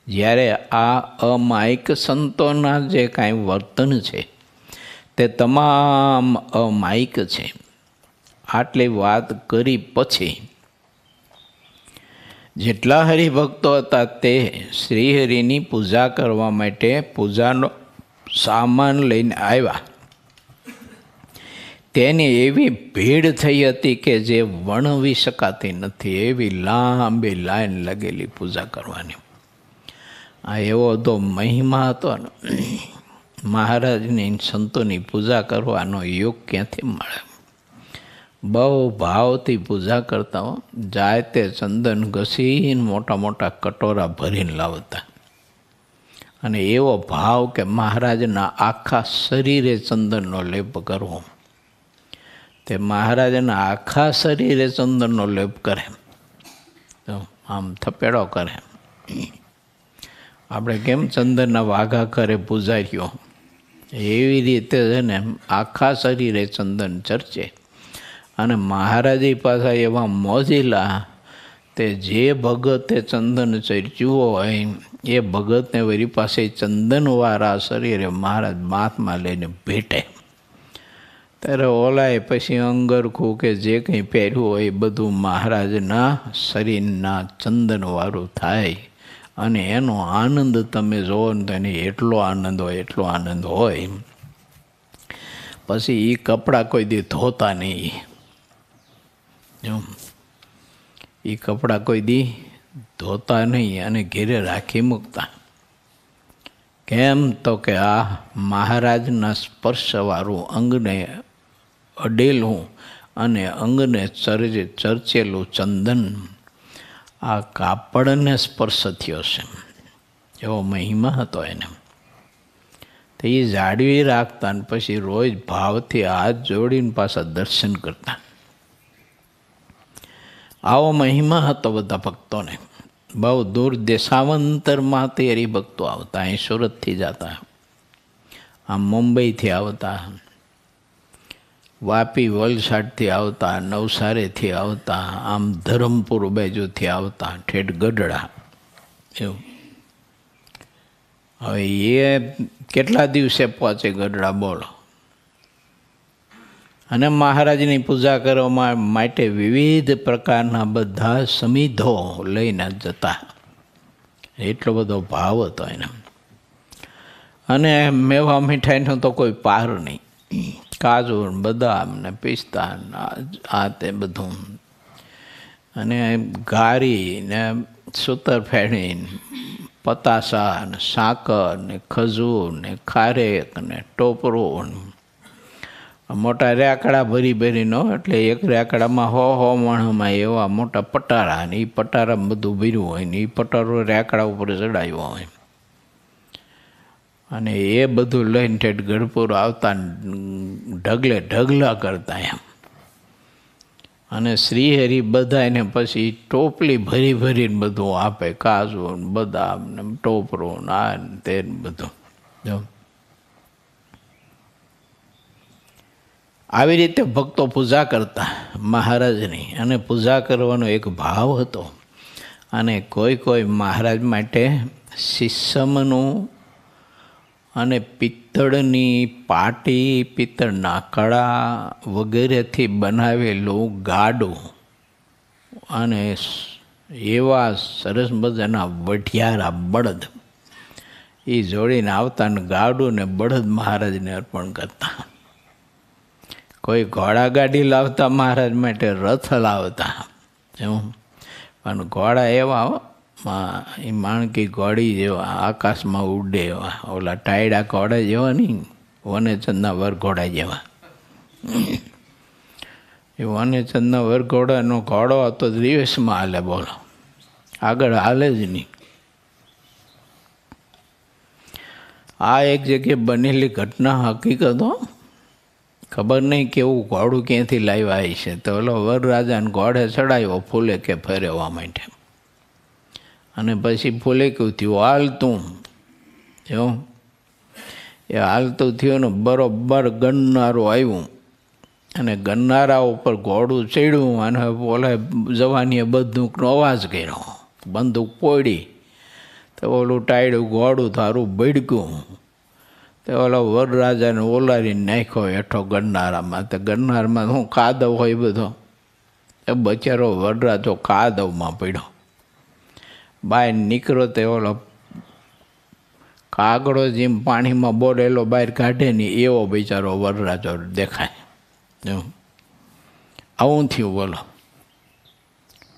જ્યારે આ અમાયિક સંતોના જે કાંઈ વર્તન છે તે તમામ અમાયિક છે. આટલી વાત કરી પછી જેટલા હરિભક્તો હતા તે શ્રીહરિની પૂજા કરવા માટે પૂજાનો સામાન લઈને આવ્યા. તેની એવી ભીડ થઈ હતી કે જે વર્ણવી શકાતી નથી. એવી લાંબી લાઈન લાગેલી પૂજા કરવાની. આ એવો તો મહિમા હતો ને, મહારાજની સંતોની પૂજા કરવાનો યોગ ક્યાંથી મળે. બહુ ભાવથી પૂજા કરતા હો. જાય તે ચંદન ઘસીને મોટા મોટા કટોરા ભરીને લાવતા, અને એવો ભાવ કે મહારાજના આખા શરીરે ચંદનનો લેપ કરવો. તે મહારાજના આખા શરીરે ચંદનનો લેપ કરે, તો આમ થપેડો કરે. આપણે કેમ ચંદનના વાઘા કરે પૂજારીઓ, એવી રીતે છે ને આખા શરીરે ચંદન ચર્ચે. અને મહારાજી પાછા એવા મોજીલા, તે જે ભગતે ચંદન ચર્ચ્યું હોય એ ભગતને વળી પાસે ચંદનવાળા શરીરે મહારાજ માથમાં લઈને ભેટે. ત્યારે ઓલાએ પછી અંગરખું કે જે કંઈ પહેર્યું હોય એ બધું મહારાજના શરીરના ચંદનવાળું થાય. અને એનો આનંદ તમે જોવો ને તો એને એટલો આનંદ હોય, એટલો આનંદ હોય. પછી એ કપડાં કોઈ દી ધોતા નહીં. એ કપડાં કોઈ દી ધોતા નહીં અને ઘેરે રાખી મૂકતા. કેમ તો કે આ મહારાજના સ્પર્શવાળું અંગને અડેલું અને અંગને ચર્ચેલું ચંદન આ કાપડને સ્પર્શ થયો છે. એવો મહિમા હતો એને. તો એ જાળવી રાખતા ને પછી રોજ ભાવથી હાથ જોડીને પાછા દર્શન કરતા. આવો મહિમા હતો બધા ભક્તોને. બહુ દૂર દેશાવંતરમાંથી હરિભક્તો આવતા. અહીં સુરતથી જતા, આમ મુંબઈથી આવતા, વાપી વલસાડથી આવતા, નવસારીથી આવતા, આમ ધરમપુર બાજુથી આવતા, ઠેઠ ગઢડા. એવું હવે એ કેટલા દિવસે પહોંચે ગઢડા બોલો. અને મહારાજની પૂજા કરવા માટે વિવિધ પ્રકારના બધા સમિધો લઈને જતા. એટલો બધો ભાવ હતો એને. અને મેવા મીઠાઈનો તો કોઈ પાર નહીં. કાજુ બદામ ને પિસ્તા આ તે બધું, અને ઘારી ને સૂતરફેણી, પતાસા ને સાકર ને ખજૂર ને ખારેક ને ટોપરું, મોટા રેકડા ભરી ભરીનો. એટલે એક રેકડામાં 100 મણમાં એવા મોટા પટારા, ને એ પટારામાં બધું ભર્યું હોય ને એ પટારો રેકડા ઉપર ચડાવ્યો હોય. અને એ બધું લઈને ઠેઠ ગઢપુર આવતા, ઢગલે ઢગલા કરતા એમ. અને શ્રીહરિ બધાને પછી ટોપલી ભરી ભરીને બધું આપે, કાજુ ને બદામ ને ટોપરું ને આ ને તે બધું. જો આવી રીતે ભક્તો પૂજા કરતા મહારાજની. અને પૂજા કરવાનો એક ભાવ હતો. અને કોઈ કોઈ મહારાજ માટે શીશમનું અને પિત્તળની પાટી, પિત્તળના કડા વગેરેથી બનાવેલું ગાડું અને એવા સરસ મજાના વઢિયારા બળદ એ જોડીને આવતા. ને ગાડું ને બળદ મહારાજને અર્પણ કરતા. કોઈ ઘોડાગાડી લાવતા મહારાજ માટે, રથ લાવતા એવું. પણ ઘોડા એવા એ માણકી ઘોડી જેવા, આકાશમાં ઉડે એવા, ઓલા ટાયડા ઘોડા જેવા નહીં, વનેચંદના વરઘોડા જેવા. એ વનેચંદના વરઘોડાનો ઘોડો હતો દિવસમાં હાલે, બોલો, આગળ હાલે જ નહીં. આ એક જગ્યાએ બનેલી ઘટના હકીકતો. ખબર નહીં કેવું ઘોડું ક્યાંથી લાવ્યા છે. તો ઓલો વરરાજાને ઘોડે ચડાવ્યો ફૂલે કે ફેરવવા માટે. અને પછી ફૂલેકું થયું, હાલતું એવું. એ હાલતું થયું ને બરોબર ગણનારું આવ્યું અને ગણનારા ઉપર ઘોડું ચડ્યું અને ઓલે જવાનીએ બંદૂકનો અવાજ કર્યો, બંદૂક પોડી તો ઓલું ટાળ્યું, ઘોડું તારું બળક્યું. તે ઓલા વરરાજાને ઓલારીને નાખ્યો હેઠો ગણનારામાં. તો ગણનારમાં શું કાદવ હોય બધો, એ બચારો વરરાજો કાદવમાં પડ્યો. બહાર નીકળ્યો તે ઓલો કાગડો જેમ પાણીમાં બોલેલો બહાર કાઢે ને એવો બિચારો વરરાજો દેખાય. આવું થયું બોલો.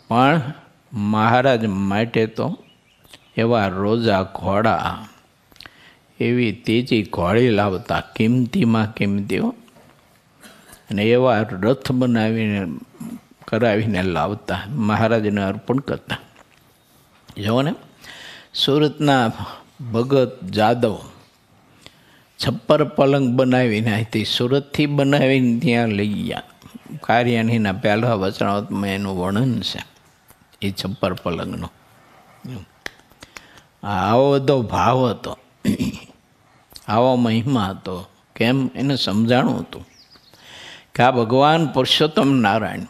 પણ મહારાજ માટે તો એવા રોજા ઘોડા, એવી તેજી ઘોડી લાવતા, કિંમતીમાં કિંમતીઓ, અને એવા રથ બનાવીને કરાવીને લાવતા, મહારાજને અર્પણ કરતા. જો ને સુરતના ભગત જાદવ છપ્પર પલંગ બનાવીને અહીંથી સુરતથી બનાવીને ત્યાં લઈ ગયા. કાર્યાણીના પહેલા વચનાવતમાં એનું વર્ણન છે એ છપ્પર પલંગનો. આવો બધો ભાવ હતો, આવો મહિમા હતો. કેમ? એને સમજાણું હતું કે આ ભગવાન પુરુષોત્તમ નારાયણ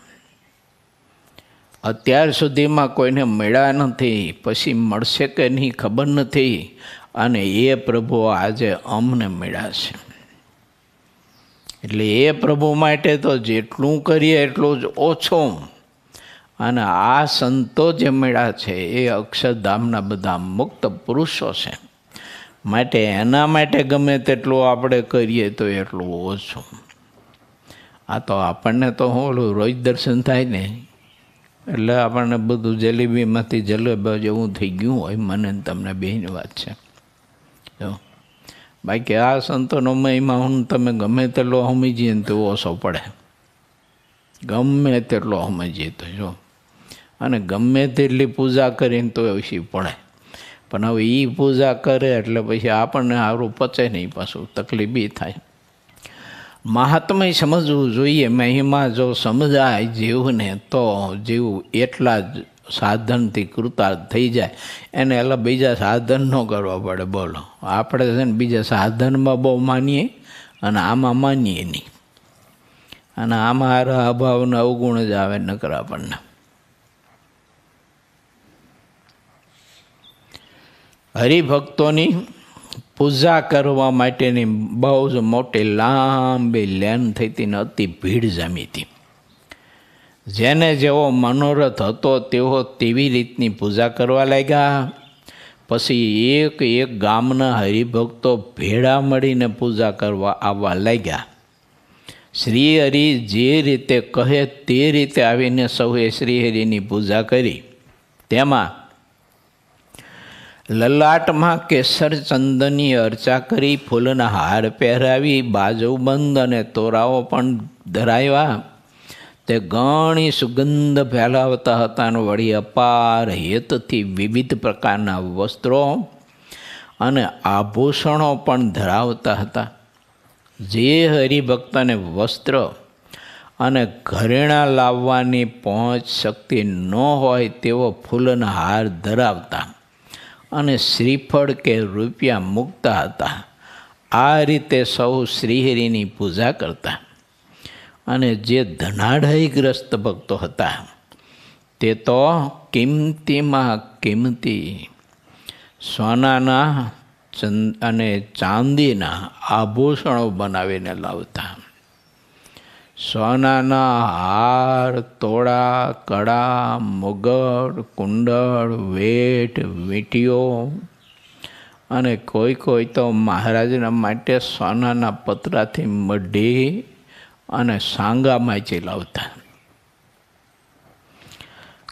અત્યાર સુધીમાં કોઈને મળ્યા નથી, પછી મળશે કે નહીં ખબર નથી, અને એ પ્રભુ આજે અમને મળ્યા છે. એટલે એ પ્રભુ માટે તો જેટલું કરીએ એટલું જ ઓછું. અને આ સંતો જે મળ્યા છે એ અક્ષરધામના બધા મુક્ત પુરુષો છે, માટે એના માટે ગમે તેટલું આપણે કરીએ તો એટલું ઓછું. આ તો આપણને તો ઓલું રોજ દર્શન થાય ને એટલે આપણને બધું જલેબીમાંથી જલેબી જેવું થઈ ગયું હોય. મને તમને બેની વાત છે. જો બાકી આ સંતોનો મહિમા હું તમે ગમે તેટલો સમજીએ ને તો ઓછો પડે, ગમે તેટલો સમજીએ તો. જો અને ગમે તેટલી પૂજા કરીને તો ઓછી પડે. પણ હવે એ પૂજા કરે એટલે પછી આપણને સારું પચે નહીં, પાછું તકલીફ બી થાય. મહાત્મય સમજવું જોઈએ. મહિમા જો સમજાય જીવને તો જીવ એટલા જ સાધનથી કૃતાર્થ થઈ જાય. એને એટલે બીજા સાધન ન કરવા પડે. બોલો, આપણે છે ને બીજા સાધનમાં બહુ માનીએ અને આમાં માનીએ નહીં. અને આમાં હારા અભાવના અવગુણ જ આવે નકર આપણને. હરિભક્તોની પૂજા કરવા માટેની બહુ જ મોટી લાંબી લેન થઈ હતી ને અતિ ભીડ જામી હતી. જેને જેવો મનોરથ હતો તેઓ તેવી રીતની પૂજા કરવા લાગ્યા. પછી એક એક ગામના હરિભક્તો ભેળા મળીને પૂજા કરવા આવવા લાગ્યા. શ્રીહરિ જે રીતે કહે તે રીતે આવીને સૌએ શ્રીહરિની પૂજા કરી. તેમાં લલાટમાં કેસર ચંદનની અર્ચા કરી, ફૂલના હાર પહેરાવી, બાજુબંધ અને તોરાઓ પણ ધરાવ્યા. તે ઘણી સુગંધ ફેલાવતા હતા અને વળી અપાર હેતથી વિવિધ પ્રકારના વસ્ત્રો અને આભૂષણો પણ ધરાવતા હતા. જે હરિભક્તને વસ્ત્ર અને ઘરેણાં લાવવાની પહોંચ શક્તિ ન હોય તેવો ફૂલના હાર ધરાવતા અને શ્રીફળ કે રૂપિયા મૂકતા હતા. આ રીતે સૌ શ્રીહરિની પૂજા કરતા. અને જે ધનાઢયગ્રસ્ત ભક્તો હતા તે તો કિંમતીમાં કિંમતી સોનાના અને ચાંદીના આભૂષણો બનાવીને લાવતા. સોનાના હાર, તોડા, કડા, મુગટ, કુંડળ, વેટ, વીંટીઓ અને કોઈ તો મહારાજના માટે સોનાના પતરાથી મઢી અને સાંગામાંથી લાવતા.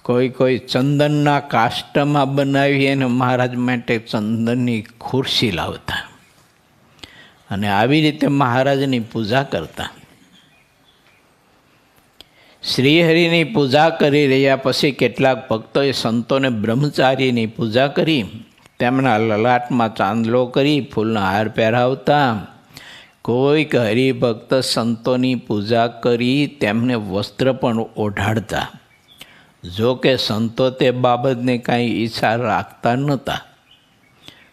કોઈ ચંદનના કાષ્ટમાં બનાવી અને મહારાજ માટે ચંદનની ખુરશી લાવતા. અને આવી રીતે મહારાજની પૂજા કરતા. શ્રીહરિની પૂજા કરી રહ્યા પછી કેટલાક ભક્તોએ સંતોને બ્રહ્મચારીની પૂજા કરી, તેમના લલાટમાં ચાંદલો કરી, ફૂલના હાર પહેરાવતા. કોઈક હરિભક્ત સંતોની પૂજા કરી તેમને વસ્ત્ર પણ ઓઢાડતા. જો કે સંતો તે બાબતની કાંઈ ઈચ્છા રાખતા નહોતા.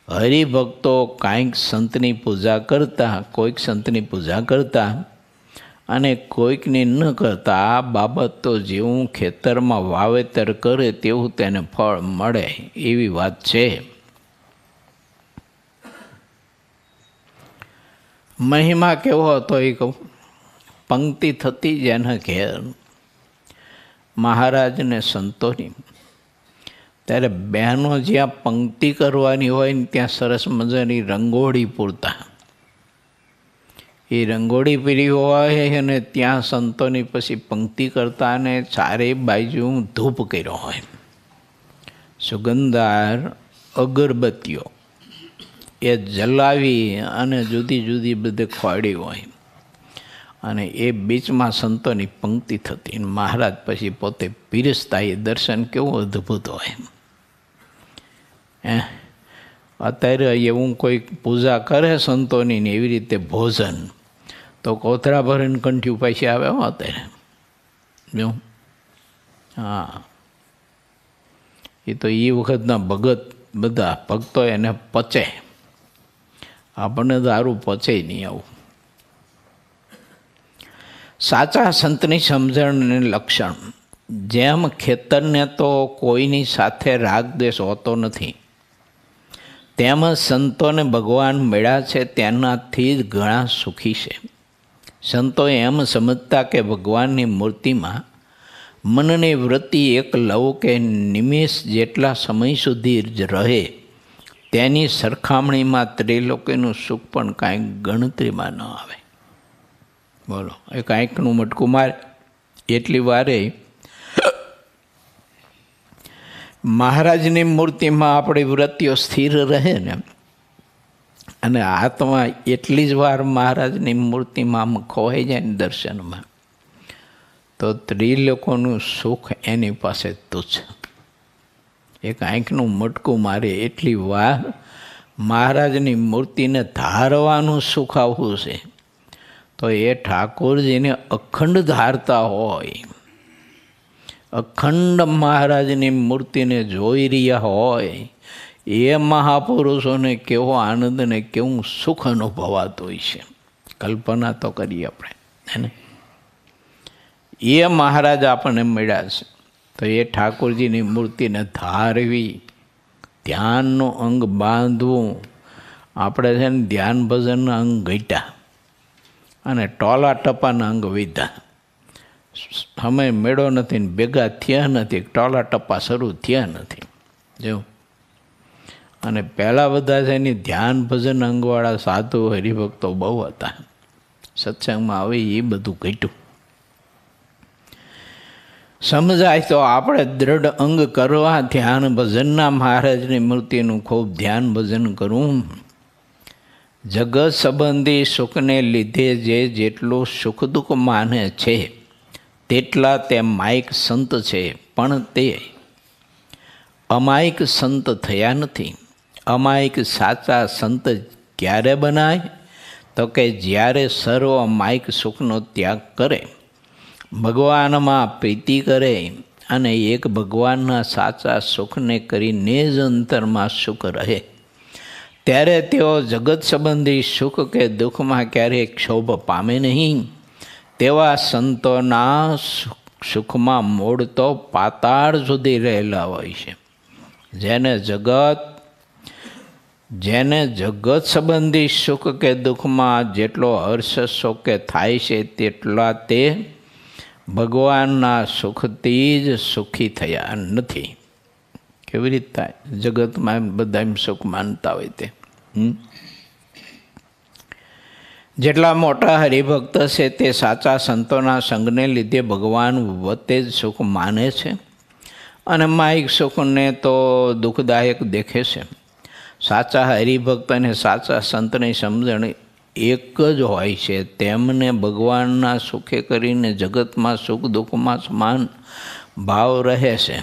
હરિભક્તો કાંઈક સંતની પૂજા કરતા, કોઈક સંતની પૂજા કરતા અને કોઈકની ન કરતા. આ બાબત તો જેવું ખેતરમાં વાવેતર કરે તેવું તેને ફળ મળે એવી વાત છે. મહિમા કેવો હતો એ કહું. પંક્તિ થતી જેના ઘેર મહારાજને સંતોની, ત્યારે બહેનો જ્યાં પંક્તિ કરવાની હોય ને ત્યાં સરસ મજાની રંગોળી પૂરતા. એ રંગોળી પીરી હોય અને ત્યાં સંતોની પછી પંક્તિ કરતા અને ચારેય બાજુ ધૂપ કર્યો હોય, સુગંધદાર અગરબત્તીઓ એ જલાવી અને જુદી જુદી બધે ખોડી હોય અને એ બીચમાં સંતોની પંક્તિ થતી. મહારાજ પછી પોતે પીરસતા. એ દર્શન કેવું અદ્ભુત હોય. અત્યારે એવું કોઈ પૂજા કરે સંતોની ને એવી રીતે ભોજન તો કોથરા ભરીને કંઠ્યું પૈસા આવે હો અત્યારે. જો હા, એ તો એ વખતના ભગત બધા ભક્તો એને પચે. આપણને દારૂ પચે નહીં આવું. સાચા સંતની સમજણને લક્ષણ. જેમ ખેતરને તો કોઈની સાથે રાગ દ્વેષ હોતો નથી, તેમ સંતોને ભગવાન મળ્યા છે તેનાથી જ ઘણા સુખી છે. સંતો એમ સમજતા કે ભગવાનની મૂર્તિમાં મનની વૃત્તિ એક લવ કે નિમેષ જેટલા સમય સુધી જ રહે, તેની સરખામણીમાં ત્રિલોકીનું સુખ પણ કાંઈક ગણતરીમાં ન આવે. બોલો, એ કાંઈકનું મટકું મારે એટલી વારે મહારાજની મૂર્તિમાં આપણી વૃત્તિઓ સ્થિર રહે ને, અને આત્મા એટલી જ વાર મહારાજની મૂર્તિમાં આમ ખોવાઈ જાય ને દર્શનમાં, તો ત્રિલોકોનું સુખ એની પાસે તુચ્છ. એક આંખનું મટકું મારે એટલી વાર મહારાજની મૂર્તિને ધારવાનું સુખ આવવું છે, તો એ ઠાકોરજીને અખંડ ધારતા હોય, અખંડ મહારાજની મૂર્તિને જોઈ રહ્યા હોય, એ મહાપુરુષોને કેવો આનંદ ને કેવું સુખ અનુભવાતું હોય છે. કલ્પના તો કરીએ આપણે, હે. એ મહારાજ આપણને મળ્યા છે, તો એ ઠાકોરજીની મૂર્તિને ધારવી, ધ્યાનનું અંગ બાંધવું. આપણે છે ને ધ્યાન ભજનના અંગ ઘટ્યા અને ટોલા ટપાના અંગ વધ્યા. સમય મેળો નથી ને ભેગા થયા નથી, ટોલા ટપ્પા શરૂ થયા નથી. જો, અને પહેલાં બધા છે એની ધ્યાન ભજન અંગવાળા સાધુ હરિભક્તો બહુ હતા. સત્સંગમાં આવે એ બધું ઘટ્યું. સમજાય તો આપણે દ્રઢ અંગ કરવા, ધ્યાન ભજનના મહારાજની મૂર્તિનું ખૂબ ધ્યાન ભજન કરવું. જગત સંબંધી સુખને લીધે જે જેટલું સુખ દુઃખ માને છે તેટલા તે માયિક સંત છે, પણ તે અમાયિક સંત થયા નથી. અમાયિક સાચા સંત ક્યારે બનાય? તો કે જ્યારે સર્વ માયિક સુખનો ત્યાગ કરે, ભગવાનમાં પ્રીતિ કરે અને એક ભગવાનના સાચા સુખને કરીને જ અંતરમાં સુખ રહે, ત્યારે તેઓ જગત સંબંધી સુખ કે દુઃખમાં ક્યારેય ક્ષોભ પામે નહીં. તેવા સંતોના સુખમાં મૂળ તો પાતાળ સુધી રહેલા હોય છે. જેને જગત સંબંધી સુખ કે દુઃખમાં જેટલો હર્ષ શોકે થાય છે, તેટલા તે ભગવાનના સુખથી જ સુખી થયા નથી. કેવી રીતે થાય? જગતમાં એમ બધા એમ સુખ માનતા હોય તે. જેટલા મોટા હરિભક્ત છે તે સાચા સંતોના સંગને લીધે ભગવાન વતે જ સુખ માને છે અને માયિક સુખને તો દુઃખદાયક દેખે છે. સાચા હરિભક્ત અને સાચા સંતની સમજણ એક જ હોય છે. તેમને ભગવાનના સુખે કરીને જગતમાં સુખ દુઃખમાં સમાન ભાવ રહે છે.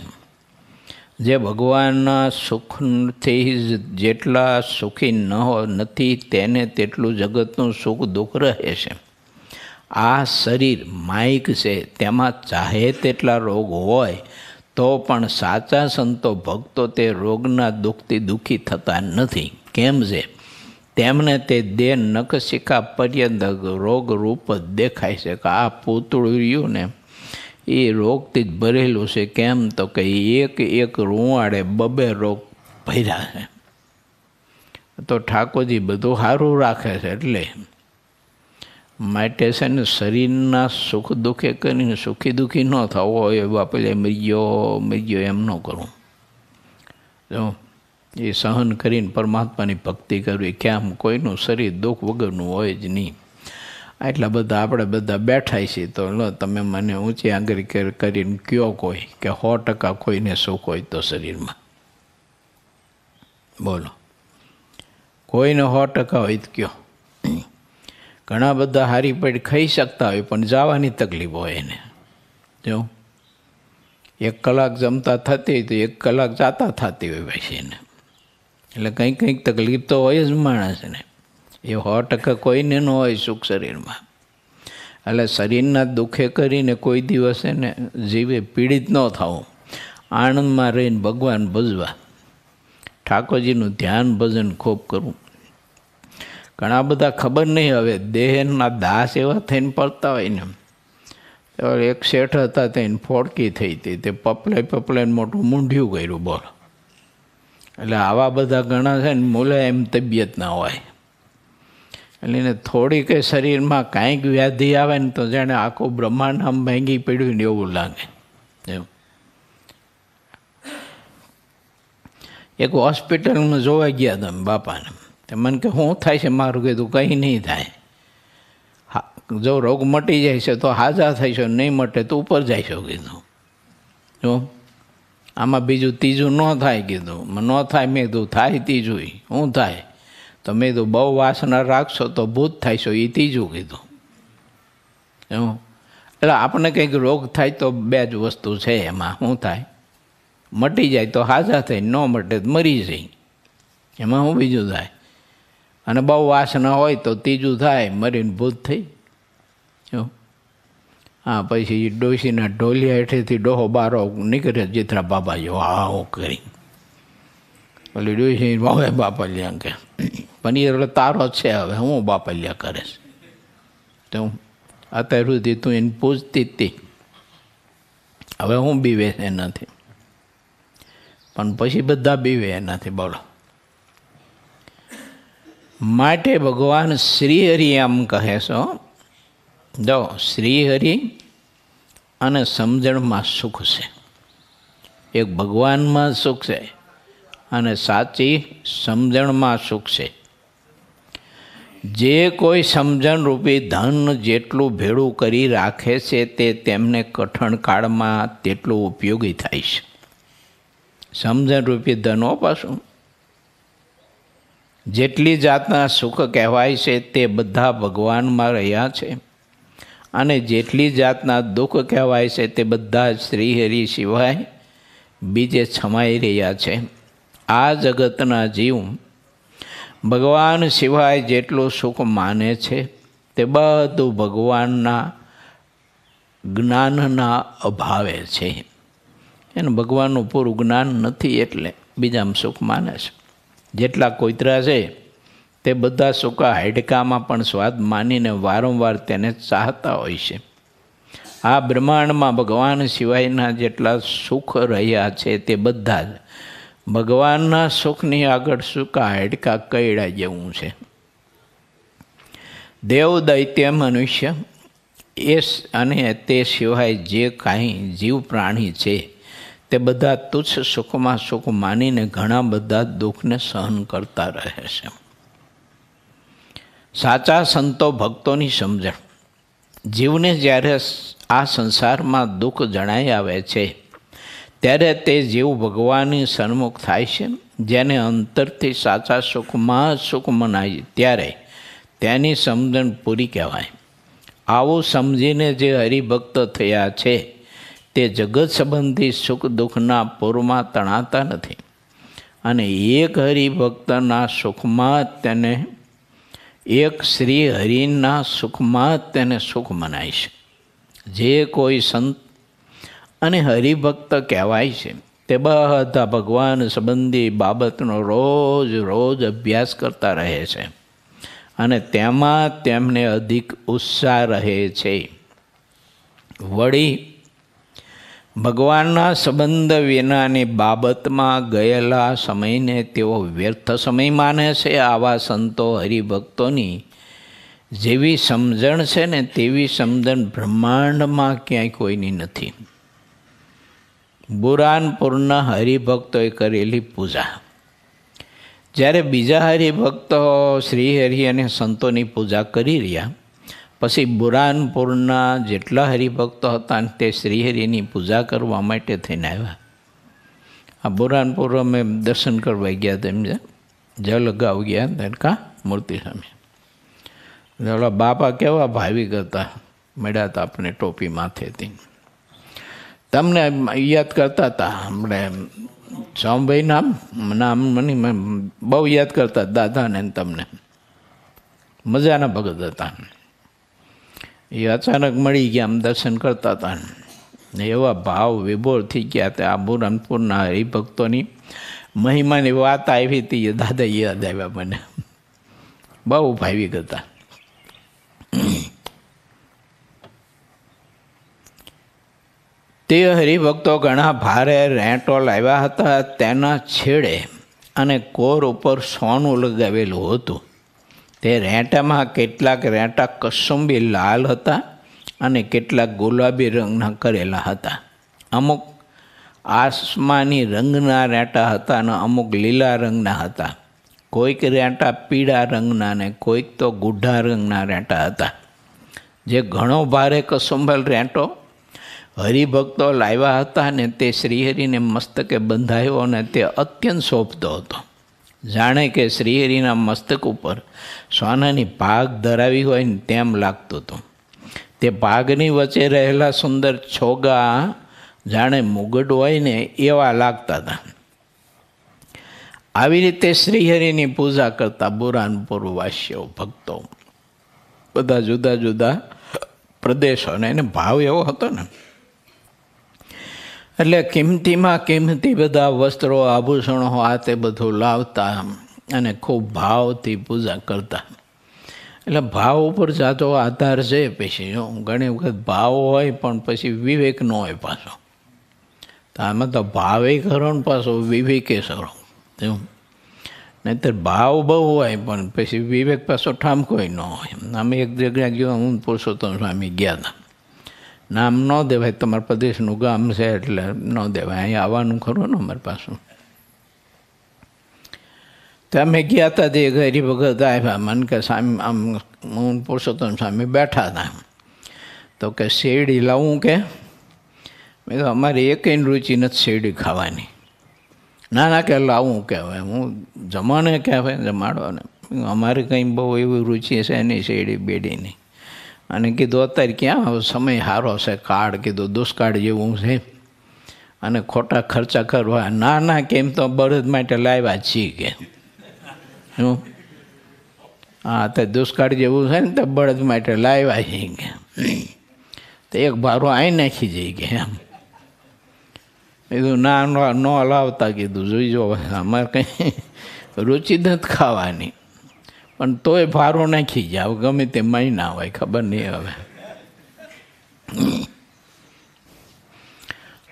જે ભગવાનના સુખથી જેટલા સુખી નથી, તેને તેટલું જગતનું સુખ દુઃખ રહે છે. આ શરીર માયિક છે, તેમાં ચાહે તેટલા રોગ હોય તો પણ સાચા સંતો ભક્તો તે રોગના દુઃખથી દુઃખી થતા નથી. કેમ છે? તેમને તે દેહ નખશિખા પર્યંત રોગરૂપ જ દેખાય છે કે આ પૂતળું રહ્યું ને એ રોગથી જ ભરેલું છે. કેમ તો કે એક એક રૂવાડે બબે રોગ ભર્યા છે. તો ઠાકોરજી બધું સારું રાખે છે. એટલે માટે છે ને શરીરના સુખ દુઃખે કરીને સુખી દુઃખી ન થવો હોય એવા પેલે મરી એમ ન કરવું. જો એ સહન કરીને પરમાત્માની ભક્તિ કરવી. કેમ? કોઈનું શરીર દુઃખ વગરનું હોય જ નહીં. આટલા બધા આપણે બધા બેઠા છીએ તો લો તમે મને ઊંચી આંગળી કરીને કયો કોઈ કે 100% કોઈને સુખ હોય તો શરીરમાં બોલો. કોઈને 100% હોય તો કયો. ઘણા બધા હારી પેટ ખાઈ શકતા હોય પણ જવાની તકલીફ હોય એને. જો 1 કલાક જમતા થતી હોય તો 1 કલાક જાતા થતી હોય પછી એને. એટલે કંઈક તકલીફ તો હોય જ માણસને. એ 100% કોઈને ન હોય સુખ શરીરમાં. એટલે શરીરના દુઃખે કરીને કોઈ દિવસ એને જીવે પીડિત ન થવું. આનંદમાં રહીને ભગવાન ભજવા, ઠાકોરજીનું ધ્યાન ભજન ખૂબ કરવું. ઘણા બધા ખબર નહીં હવે દેહના દાસ એવા થઈને પડતા હોય ને. એક શેઠ હતા તેને ફોડકી થઈ હતી, તે પપલાઈને મોટું મૂંઢિયું કર્યું. બોલો. એટલે આવા બધા ઘણા છે ને મૂલે એમ તબિયત ના હોય. એટલે એને થોડીક શરીરમાં કાંઈક વ્યાધિ આવે ને તો જાણે આખું બ્રહ્માંડ આમ ભાંગી પડ્યું ને એવું લાગે. એમ એક હોસ્પિટલમાં જોવા ગયા તમે બાપાને. તે મને કે શું થાય છે? મારું કીધું કંઈ નહીં થાય. જો રોગ મટી જાય છે તો હાજા થાય છે, નહીં મટે તો ઉપર જાય છે કીધું. જો આમાં બીજું ત્રીજું ન થાય કીધું. ન થાય મેં કીધું થાય ત્રીજું. શું થાય? તો મેં કીધું બહુ વાસના રાખશો તો ભૂત થાય છો એ ત્રીજું કીધું. એટલે આપણને કંઈક રોગ થાય તો 2 જ વસ્તુ છે એમાં. શું થાય? મટી જાય તો હાજા થાય, ન મટે તો મરી જાય. એમાં શું બીજું થાય? અને બહુ વાસના હોય તો ત્રીજું થાય, મરીને ભૂત થઈ. હા, પછી ડોશીના ઢોલિયા હેઠેથી ડોહો બારો નીકળે જીતરા બાબા જો આવો કરી. ઓલી ડોશી હવે બાપલિયા કે પનીર એટલે તારો છે, હવે હું બાપલિયા કરે છે. તો અત્યાર સુધી તું એને પૂછતી જ હતી, હવે હું બીવે છે એનાથી. પણ પછી બધા બીવે એનાથી. બોલો. માટે ભગવાન શ્રીહરિ એમ કહે છો, જો શ્રીહરિ અને સમજણમાં સુખ છે. એક ભગવાનમાં સુખ છે અને સાચી સમજણમાં સુખ છે. જે કોઈ સમજણ રૂપી ધન જેટલું ભેળું કરી રાખે છે તે તેમને કઠણ કાળમાં તેટલું ઉપયોગી થાય છે. સમજણ રૂપી ધનો પાછું જેટલી જાતના સુખ કહેવાય છે તે બધા ભગવાનમાં રહ્યા છે, અને જેટલી જાતના દુઃખ કહેવાય છે તે બધા શ્રીહરિ સિવાય બીજે છમાઈ રહ્યા છે. આ જગતના જીવ ભગવાન સિવાય જેટલું સુખ માને છે તે બધું ભગવાનના જ્ઞાનના અભાવે છે. એને ભગવાનનું પૂરું જ્ઞાન નથી એટલે બીજામાં સુખ માને છે. જેટલા કોઈતરા છે તે બધા સુખ હાડકામાં પણ સ્વાદ માનીને વારંવાર તેને ચાહતા હોય છે. આ બ્રહ્માંડમાં ભગવાન સિવાયના જેટલા સુખ રહ્યા છે તે બધા જ ભગવાનના સુખની આગળ સુકા હાડકા કૈડા જેવું છે. દેવ દૈત્ય મનુષ્ય એ અને તે સિવાય જે કાંઈ જીવ પ્રાણી છે તે બધા તુચ્છ સુખમાં સુખ માનીને ઘણા બધા દુઃખને સહન કરતા રહે છે. સાચા સંતો ભક્તોની સમજણ. જીવને જ્યારે આ સંસારમાં દુઃખ જણાઈ આવે છે ત્યારે તે જીવ ભગવાનની સન્મુખ થાય છે. જેને અંતરથી સાચા સુખમાં સુખ મનાય ત્યારે તેની સમજણ પૂરી કહેવાય. આવું સમજીને જે હરિભક્ત થયા છે તે જગત સંબંધી સુખ દુઃખના પૂરમાં તણાતા નથી, અને એક હરિભક્તના સુખમાં તેને એક શ્રી હરિના સુખમાં તેને સુખ મનાય છે. જે કોઈ સંત અને હરિભક્ત કહેવાય છે તે બધા ભગવાન સંબંધી બાબતનો રોજ રોજ અભ્યાસ કરતા રહે છે અને તેમાં તેમને અધિક ઉત્સાહ રહે છે. વળી ભગવાનના સંબંધ વિનાની બાબતમાં ગયેલા સમયને તેઓ વ્યર્થ સમય માને છે. આવા સંતો હરિભક્તોની જેવી સમજણ છે ને તેવી સમજણ બ્રહ્માંડમાં ક્યાંય કોઈની નથી. બુરાનપુરના હરિભક્તોએ કરેલી પૂજા. જ્યારે બીજા હરિભક્તો શ્રીહરિ અને સંતોની પૂજા કરી રહ્યા પછી બુરાનપુરના જેટલા હરિભક્તો હતા તે શ્રીહરિની પૂજા કરવા માટે થઈને આવ્યા. આ બુરાનપુર અમે દર્શન કરવા ગયા હતા, એમ જલ અગાઉ ગયા હતા કા મૂર્તિ સામે. ઓલા બાપા કેવા ભાવિક હતા, મળ્યા હતા આપણે ટોપી માથેથી. તમને યાદ કરતા હતા આપણે સોમભાઈ નામ મને બહુ યાદ કરતા દાદાને તમને. મજાના ભગત હતા. એ અચાનક મળી ગયા, આમ દર્શન કરતા હતા ને એવા ભાવ વિભોર થઈ ગયા હતા. આ બુરાનપુરના હરિભક્તોની મહિમાની વાત આવી હતી, દાદા યાદ આવ્યા મને. બહુ ભાવિક હતા. તે હરિભક્તો ઘણા ભારે રેંટો લાવ્યા હતા. તેના છેડે અને કોર ઉપર સોનું લગાવેલું હતું. તે રેંટામાં કેટલાક રેંટા કસુંબી લાલ હતા અને કેટલાક ગુલાબી રંગના કરેલા હતા. અમુક આસમાની રંગના રેંટા હતા અને અમુક લીલા રંગના હતા. કોઈક રેંટા પીળા રંગના ને કોઈક તો ગુઢા રંગના રેંટા હતા. જે ઘણો ભારે કસુંબલ રેંટો હરિભક્તો લાવ્યા હતા ને તે શ્રીહરિને મસ્તકે બંધાયો અને તે અત્યંત શોભતો હતો. જાણે કે શ્રીહરિના મસ્તક ઉપર સોનાની ભાગ ધરાવી હોય ને તેમ લાગતું હતું. તે ભાગની વચ્ચે રહેલા સુંદર છોગા જાણે મુગટ હોય ને એવા લાગતા હતા. આવી રીતે શ્રીહરિની પૂજા કરતા બુરાનપુર વાસીઓ ભક્તો બધા જુદા જુદા પ્રદેશોને એને ભાવ એવો હતો ને, એટલે કિંમતીમાં કિંમતી બધા વસ્ત્રો આભૂષણો આ તે બધું લાવતા અને ખૂબ ભાવથી પૂજા કરતા. એટલે ભાવ ઉપર જાતો આધાર છે. પછી ઘણી વખત ભાવ હોય પણ પછી વિવેક ન હોય પાછો. તો આમાં તો ભાવે ખરો ને પાછો વિવેકે સરો. નહીંતર ભાવ બહુ હોય પણ પછી વિવેક પાછો ઠામકોય ન હોય. અમે એક જગ્યાએ ગયો, હું પુરુષોત્તમ સ્વામી ગયા હતા. નામ ન દેવાય, તમારા પ્રદેશનું ગામ છે એટલે ન દેવાય, અહીંયા આવવાનું ખરું ને અમારી પાછું. તો અમે ગયા હતા તે હરિભગત આવ્યા. મને કે સ્વામી આમ હું પુરુષોત્તમ સ્વામી બેઠા હતા. તો કે શેરડી લાવું કે? મેં તો અમારી એકેય રુચિ નથી શેરડી ખાવાની. ના કે લાવું કહેવાય, હું જમાને કહેવાય જમાડવાને. અમારે કંઈ બહુ એવી રુચિ છે નહીં શેરડી બેડીની. અને કીધું અત્યારે ક્યાં સમય સારો છે, કાળ કીધું દુષ્કાળ જેવું છે અને ખોટા ખર્ચા કરવા. ના કેમ તો બળદ માટે લાવ્યા છીએ કે શું? હા, તો દુષ્કાળ જેવું છે ને તો બળદ માટે લાવ્યા છીએ કે તો એક ભારો અહીં નાખી જઈ કે એમ. કીધું ના ન લાવતા, કીધું જોઈજો અમારે કંઈ રુચિ નથી ખાવાની, પણ તોય ભારો નાખી જાય. ગમે તે મહિના હોય ખબર નહીં હવે.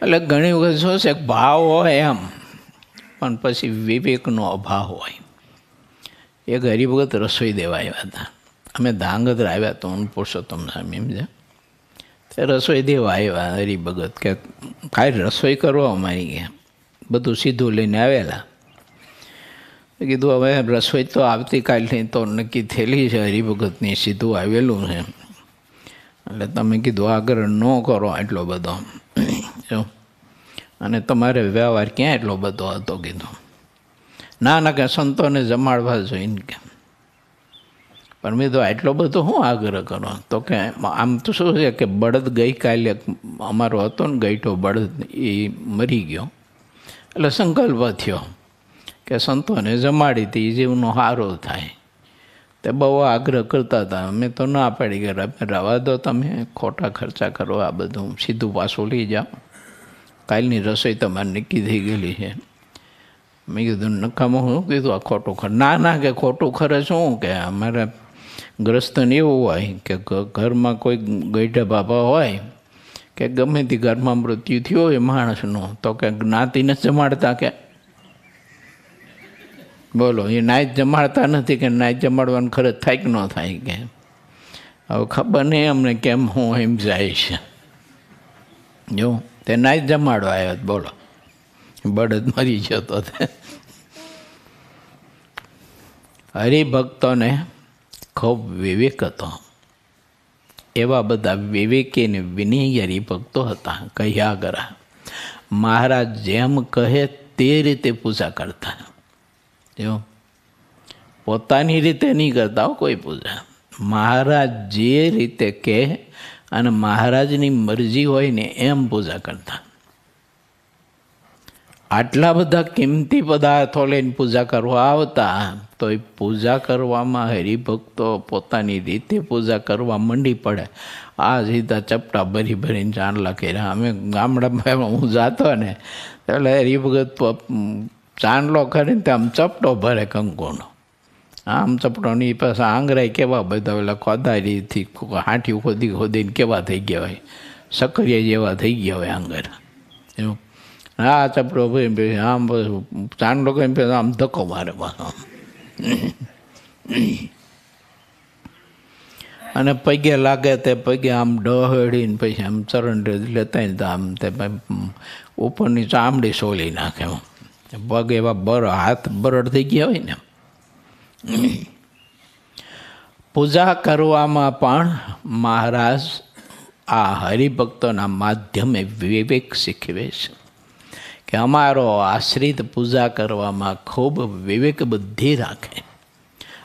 એટલે ઘણી વખત શું છે, ભાવ હોય એમ પણ પછી વિવેકનો અભાવ હોય. એક હરિભગત રસોઈ દેવા આવ્યા હતા. અમે ધાંગધ્ર આવ્યા તો હું પુરુષોત્તમ સ્વામી એમ છે. તે રસોઈ દેવા આવ્યા હરિભગત કે કાંઈ રસોઈ કરવા અમારી ગયા. બધું સીધું લઈને આવેલા. કીધું હવે રસોઈ તો આવતીકાલની તો નક્કી થયેલી છે, હરિભગતની સીધું આવેલું છે, એટલે તમે કીધું આગ્રહ ન કરો એટલો બધો અને તમારે વ્યવહાર ક્યાં એટલો બધો હતો કીધું. ના કે સંતોને જમાડવા જોઈને કે. પણ મેં તો આટલો બધો શું આગ્રહ કરો? તો કે આમ તો શું છે કે બળદ ગઈકાલે અમારો હતો ને ગઈઠો બળદ એ મરી ગયો, એટલે સંકલ્પ થયો કે સંતોને જમાડી હતી જીવનો સારો થાય. તે બહુ આગ્રહ કરતા હતા. અમે તો ના પાડી કે રવા દો, તમે ખોટા ખર્ચા કરો, આ બધું સીધું પાછું લઈ જાઓ. કાલની રસોઈ તમારે નક્કી થઈ ગયેલી છે. મેં કીધું નકામું શું કીધું આ ખોટું ખર ના કે ખોટું ખરે શું કે અમારે ગ્રસ્તને એવું હોય કે ઘરમાં કોઈ ગઈઢા બાબા હોય કે ગમે તે ઘરમાં મૃત્યુ થયું હોય માણસનું તો કે જ્ઞાતિને જમાડતા કે બોલો એ નાય જમાડતા નથી કે નાય જમાડવાનું ખરે થાય કે ન થાય કે હવે ખબર નહીં અમને કેમ હું એમ જાય છે જો તે નાય જમાડવા આવ્યો બોલો બળદ મરી ગયો તો હરિભક્તોને ખૂબ વિવેક હતો. એવા બધા વિવેકી ને વિનયી હરિભક્તો હતા. કહ્યા કરા મહારાજ જેમ કહે તે રીતે પૂજા કરતા. જો પોતાની રીતે નહીં કરતા કોઈ પૂજા, મહારાજ જે રીતે કહે અને મહારાજની મરજી હોય ને એમ પૂજા કરતા. આટલા બધા કિંમતી પદાર્થો લઈને પૂજા કરવા આવતા તો એ પૂજા કરવામાં હરિભક્તો પોતાની રીતે પૂજા કરવા મંડી પડે. આ સીધા ચપટા ભરી ભરીને ચાંદલા કર્યા. અમે ગામડામાં હું જાતો ને એટલે હરિભગત ચાંદલો કરીને આમ ચપટો ભરે કંકુનો. આમ ચપટો ની પાસે આંગરાય કેવા બધા ઓલા ખોદારીથી હાંઠી ખોદી ખોદીને કેવા થઈ ગયા હોય, સકરિયા જેવા થઈ ગયા હોય આંગર. એવું હા ચપડો ભાઈ આમ ચાંદલો કઈ આમ ધક્કો મારે પાછો અને પગે લાગે તે પગે આમ ડહડીને પછી આમ ચરણ લેતા ને તો આમ તે ઉપરની ચામડી સોલી નાખે. પગ એવા હાથ બરડ થઈ ગયા હોય ને. પૂજા કરવામાં પણ મહારાજ આ હરિભક્તોના માધ્યમે વિવેક શીખવે છે કે અમારો આશ્રિત પૂજા કરવામાં ખૂબ વિવેક બુદ્ધિ રાખે.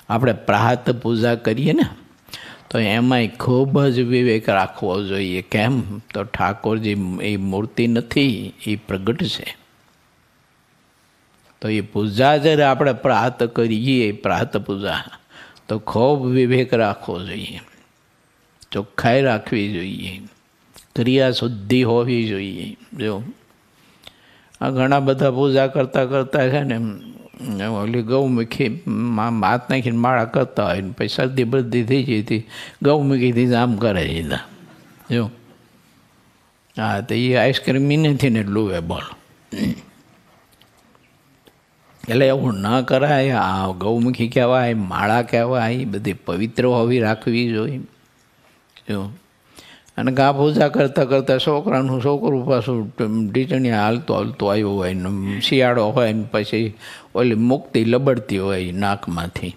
આપણે પ્રાત પૂજા કરીએ ને તો એમાંય ખૂબ જ વિવેક રાખવો જોઈએ. કેમ તો ઠાકોરજી એ મૂર્તિ નથી, એ પ્રગટ છે. તો એ પૂજા જ્યારે આપણે પ્રાત કરીએ પ્રાત પૂજા તો ખૂબ વિવેક રાખવો જોઈએ, ચોખ્ખાઈ રાખવી જોઈએ, ક્રિયા શુદ્ધિ હોવી જોઈએ. જો આ ઘણા બધા પૂજા કરતાં કરતાં છે ને ઓલી ગૌમુખી હાથ નાખીને માળા કરતા હોય ને પછી શરદી બરદી થઈ જઈ હતી ગૌમુખીથી આમ કરે છે. જો હા તો એ આઈસ્ક્રીમ નથી ને લુવે બોલો. એટલે એવું ન કરાય. આ ગૌમુખી કહેવાય, માળા કહેવાય, બધી પવિત્ર હોવી રાખવી જોઈએ. જો અને ગા પૂજા કરતાં કરતાં છોકરાનું છોકરું પાછું ઢીચણી હાલતું હાલતું આવ્યું હોય ને શિયાળો હોય ને પછી ઓલી મુક્તિ લબડતી હોય નાકમાંથી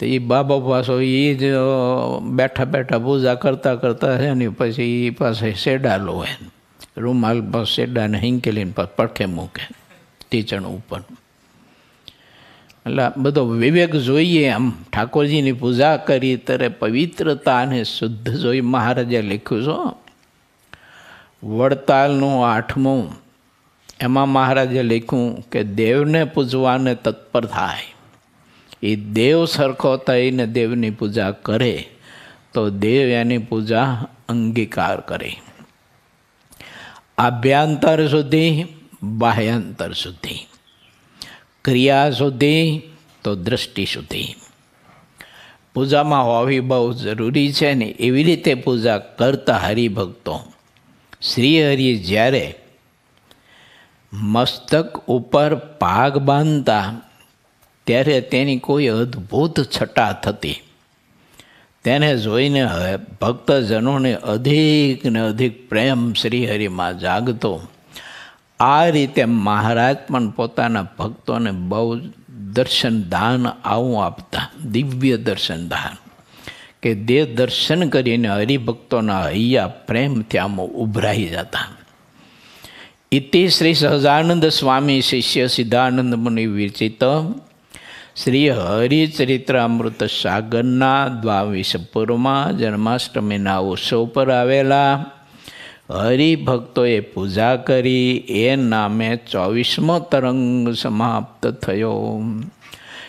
તો એ બાબા પાછો એ જ બેઠા બેઠા પૂજા કરતાં કરતાં છે ને પછી એ પાસે શેડાલો હોય રૂમાલ પાસે શેડાને હિંકેલીને પાછ પડખે મૂકે ઢીચણ ઉપર. એટલે બધો વિવેક જોઈએ. આમ ઠાકોરજીની પૂજા કરી ત્યારે પવિત્રતા અને શુદ્ધ જોઈ. મહારાજે લખ્યું છો વડતાલનું 8મું એમાં મહારાજે લખ્યું કે દેવને પૂજવાને તત્પર થાય. એ દેવ સરખો થઈને દેવની પૂજા કરે તો દેવ એની પૂજા અંગીકાર કરે. આભ્યંતર સુધી બાહ્યાંતર સુધી, ક્રિયા સુધી તો દૃષ્ટિ સુધી પૂજામાં હોવી બહુ જરૂરી છે ને. એવી રીતે પૂજા કરતા હરિભક્તો શ્રી હરિ જ્યારે મસ્તક ઉપર પાગ બાંધતા ત્યારે તેની કોઈ અદ્ભુત છટા થતી. તેને જોઈને ભક્તજનોને અધિક ને અધિક પ્રેમ શ્રી હરિમાં જાગતો. આ રીતે મહારાજ પણ પોતાના ભક્તોને બહુ દર્શન દાન આવું આપતા, દિવ્ય દર્શન દાન કે દેવ દર્શન કરીને હરિભક્તોના હૈયા પ્રેમથી આમ ઉભરાઈ જતા. ઇતિ શ્રી સહજાનંદ સ્વામી શિષ્ય સિદ્ધાનંદ મુનિ વિરચિત શ્રી હરિચરિત્રામૃત સાગરના 22 પૂર્વમાં જન્માષ્ટમીના ઉત્સવ પર આવેલા હરિભક્તોએ પૂજા કરી એ નામે 24મો તરંગ સમાપ્ત થયો.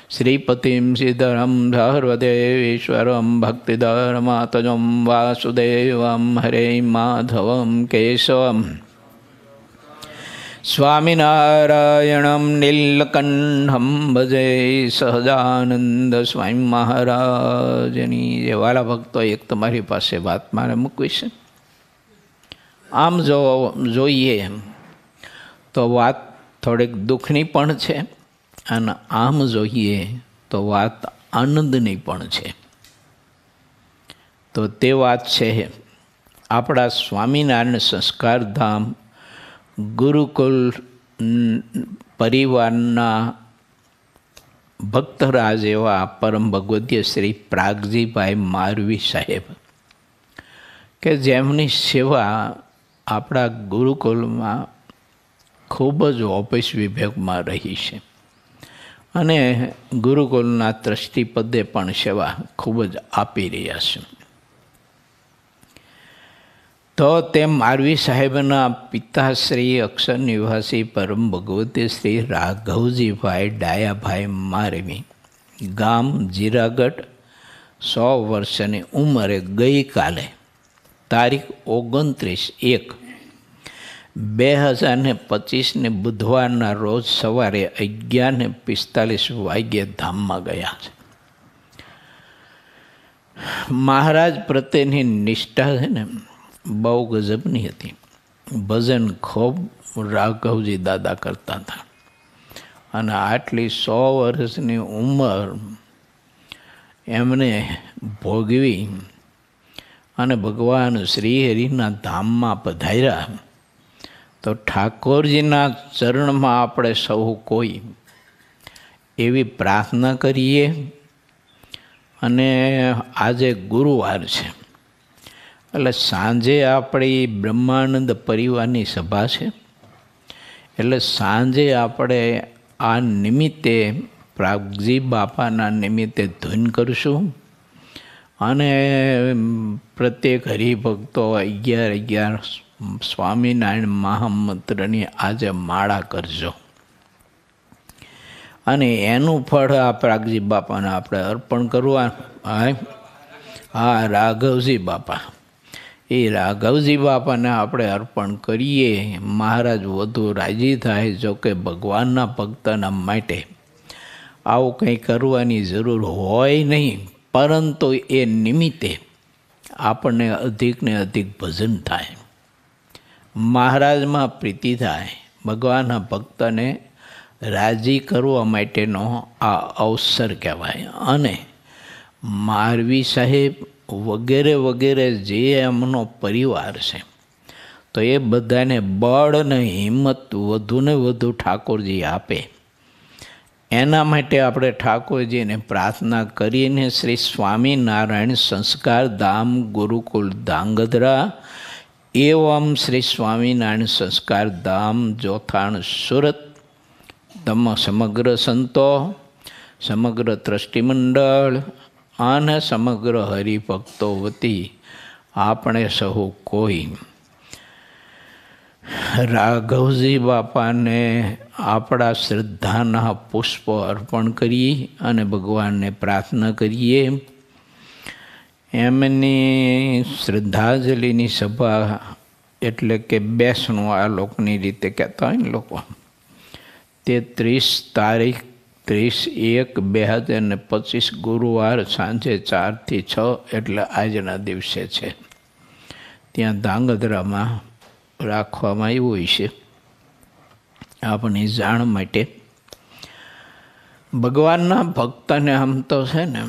શ્રીપતિમ શ્રીધરમ સર્વદેવેશ્વરમ ભક્તિધર્માત્મજમ વાસુદેવમ હરે માધવમ કેશવમ સ્વામિનારાયણમ નીલકંઠમ ભજે સહજાનંદ સ્વામી મહારાજની જે વાલા ભક્તો, એક તમારી પાસે વાત મારે મૂકવી છે. આમ જો જોઈએ તો વાત થોડીક દુઃખની પણ છે, અને આમ જોઈએ તો વાત આનંદની પણ છે. તો તે વાત છે આપણા સ્વામિનારાયણ સંસ્કારધામ ગુરુકુલ પરિવારના ભક્તરાજ એવા પરમ ભગવદ્ય શ્રી પ્રાગજીભાઈ મારવી સાહેબ, કે જેમની સેવા આપણા ગુરુકુલમાં ખૂબ જ ઓફિસ વિભાગમાં રહી છે, અને ગુરુકુલના ટ્રસ્ટીપદે પણ સેવા ખૂબ જ આપી રહ્યા છે. તો તે મારવી સાહેબના પિતાશ્રી અક્ષર નિવાસી પરમ ભગવતી શ્રી રાઘવજીભાઈ ડાયાભાઈ મારવી, ગામ જીરાગઢ, 100 વર્ષની ઉંમરે ગઈકાલે તારીખ 29/1/2025 બુધવારના રોજ સવારે 11:45 વાગ્યે ધામમાં ગયા છે. મહારાજ પ્રત્યેની નિષ્ઠા છે ને બહુ ગજબની હતી. ભજન ખૂબ રાઘવજી દાદા કરતા હતા, અને આટલી 100 વર્ષની ઉંમર એમને ભોગવી અને ભગવાન શ્રીહરિના ધામમાં પધાર્યા. તો ઠાકોરજીના ચરણમાં આપણે સૌ કોઈ એવી પ્રાર્થના કરીએ. અને આજે ગુરુવાર છે, એટલે સાંજે આપણી બ્રહ્માનંદ પરિવારની સભા છે, એટલે સાંજે આપણે આ નિમિત્તે પ્રાગજી બાપાના નિમિત્તે ધૂન કરીશું. અને પ્રત્યેક હરિભક્તો 11 સ્વામિનારાયણ મહામંત્રની આજે માળા કરજો, અને એનું ફળ આ પ્રાગજી બાપાને આપણે અર્પણ કરવા. હા, રાઘવજી બાપા, એ રાઘવજી બાપાને આપણે અર્પણ કરીએ. મહારાજ વધુ રાજી થાય. જો કે ભગવાનના ભક્તના માટે આવું કંઈ કરવાની જરૂર હોય નહીં, પરંતુ એ નિમિત્તે આપણને અધિકને અધિક ભજન થાય, મહારાજમાં પ્રીતિ થાય, ભગવાનના ભક્તને રાજી કરવા માટેનો આ અવસર કહેવાય. અને મારવી સાહેબ વગેરે વગેરે જે એમનો પરિવાર છે, તો એ બધાને બળ અને હિંમત વધુને વધુ ઠાકોરજી આપે. એના માટે આપણે ઠાકોરજીને પ્રાર્થના કરીને શ્રી સ્વામિનારાયણ સંસ્કાર ધામ ગુરુકુલ ધાંગધ્રા એવમ શ્રી સ્વામિનારાયણ સંસ્કાર ધામ જોથાણ સુરત સમગ્ર સંતો, સમગ્ર ટ્રસ્ટીમંડળ અને સમગ્ર હરિભક્તો વતી આપણે સહુ કોઈ રાઘવજી બાપાને આપણા શ્રદ્ધાના પુષ્પ અર્પણ કરી અને ભગવાનને પ્રાર્થના કરીએ. એમની શ્રદ્ધાંજલિની સભા એટલે કે બેસણું, આ લોકોની રીતે કહેતા હોય ને લોકો, તે 30/1/2025 ગુરુવાર સાંજે 4 થી 6 એટલે આજના દિવસે છે. ત્યાં ધાંગધ્રામાં રાખવામાં આવ્યું છે આપણી જાણ માટે. ભગવાનના ભક્તને આમ તો છે ને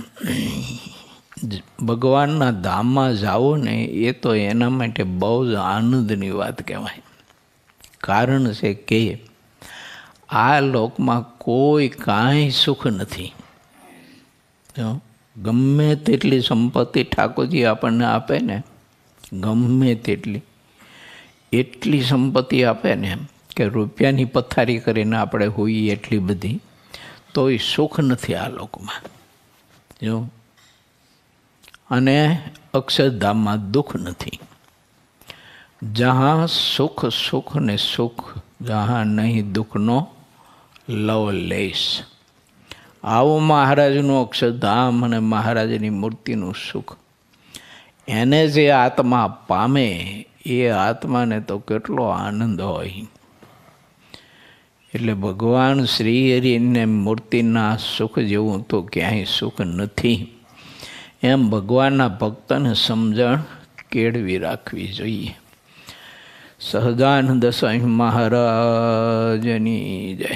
ભગવાનના ધામમાં જાઓ ને એ તો એના માટે બહુ જ આનંદની વાત કહેવાય. કારણ છે કે આ લોકમાં કોઈ કાંઈ સુખ નથી. ગમે તેટલી સંપત્તિ ઠાકોરજી આપણને આપે ને, ગમે તેટલી એટલી સંપત્તિ આપે ને કે રૂપિયાની પથારી કરીને આપણે હોઈએ એટલી બધી, તોય સુખ નથી આ લોકમાં. જો, અને અક્ષરધામમાં દુઃખ નથી. જहाँ સુખ સુખ ને સુખ, જहाँ નહીં દુઃખનો લવલેશ. આવું મહારાજનું અક્ષરધામ અને મહારાજની મૂર્તિનું સુખ. એને જે આત્મા પામે એ આત્માને તો કેટલો આનંદ હોય. એટલે ભગવાન શ્રી હરિને મૂર્તિના સુખ જેવું તો ક્યાંય સુખ નથી એમ ભગવાનના ભક્તને સમજણ કેળવી રાખવી જોઈએ. સહજાનંદ સ્વામી મહારાજની જય.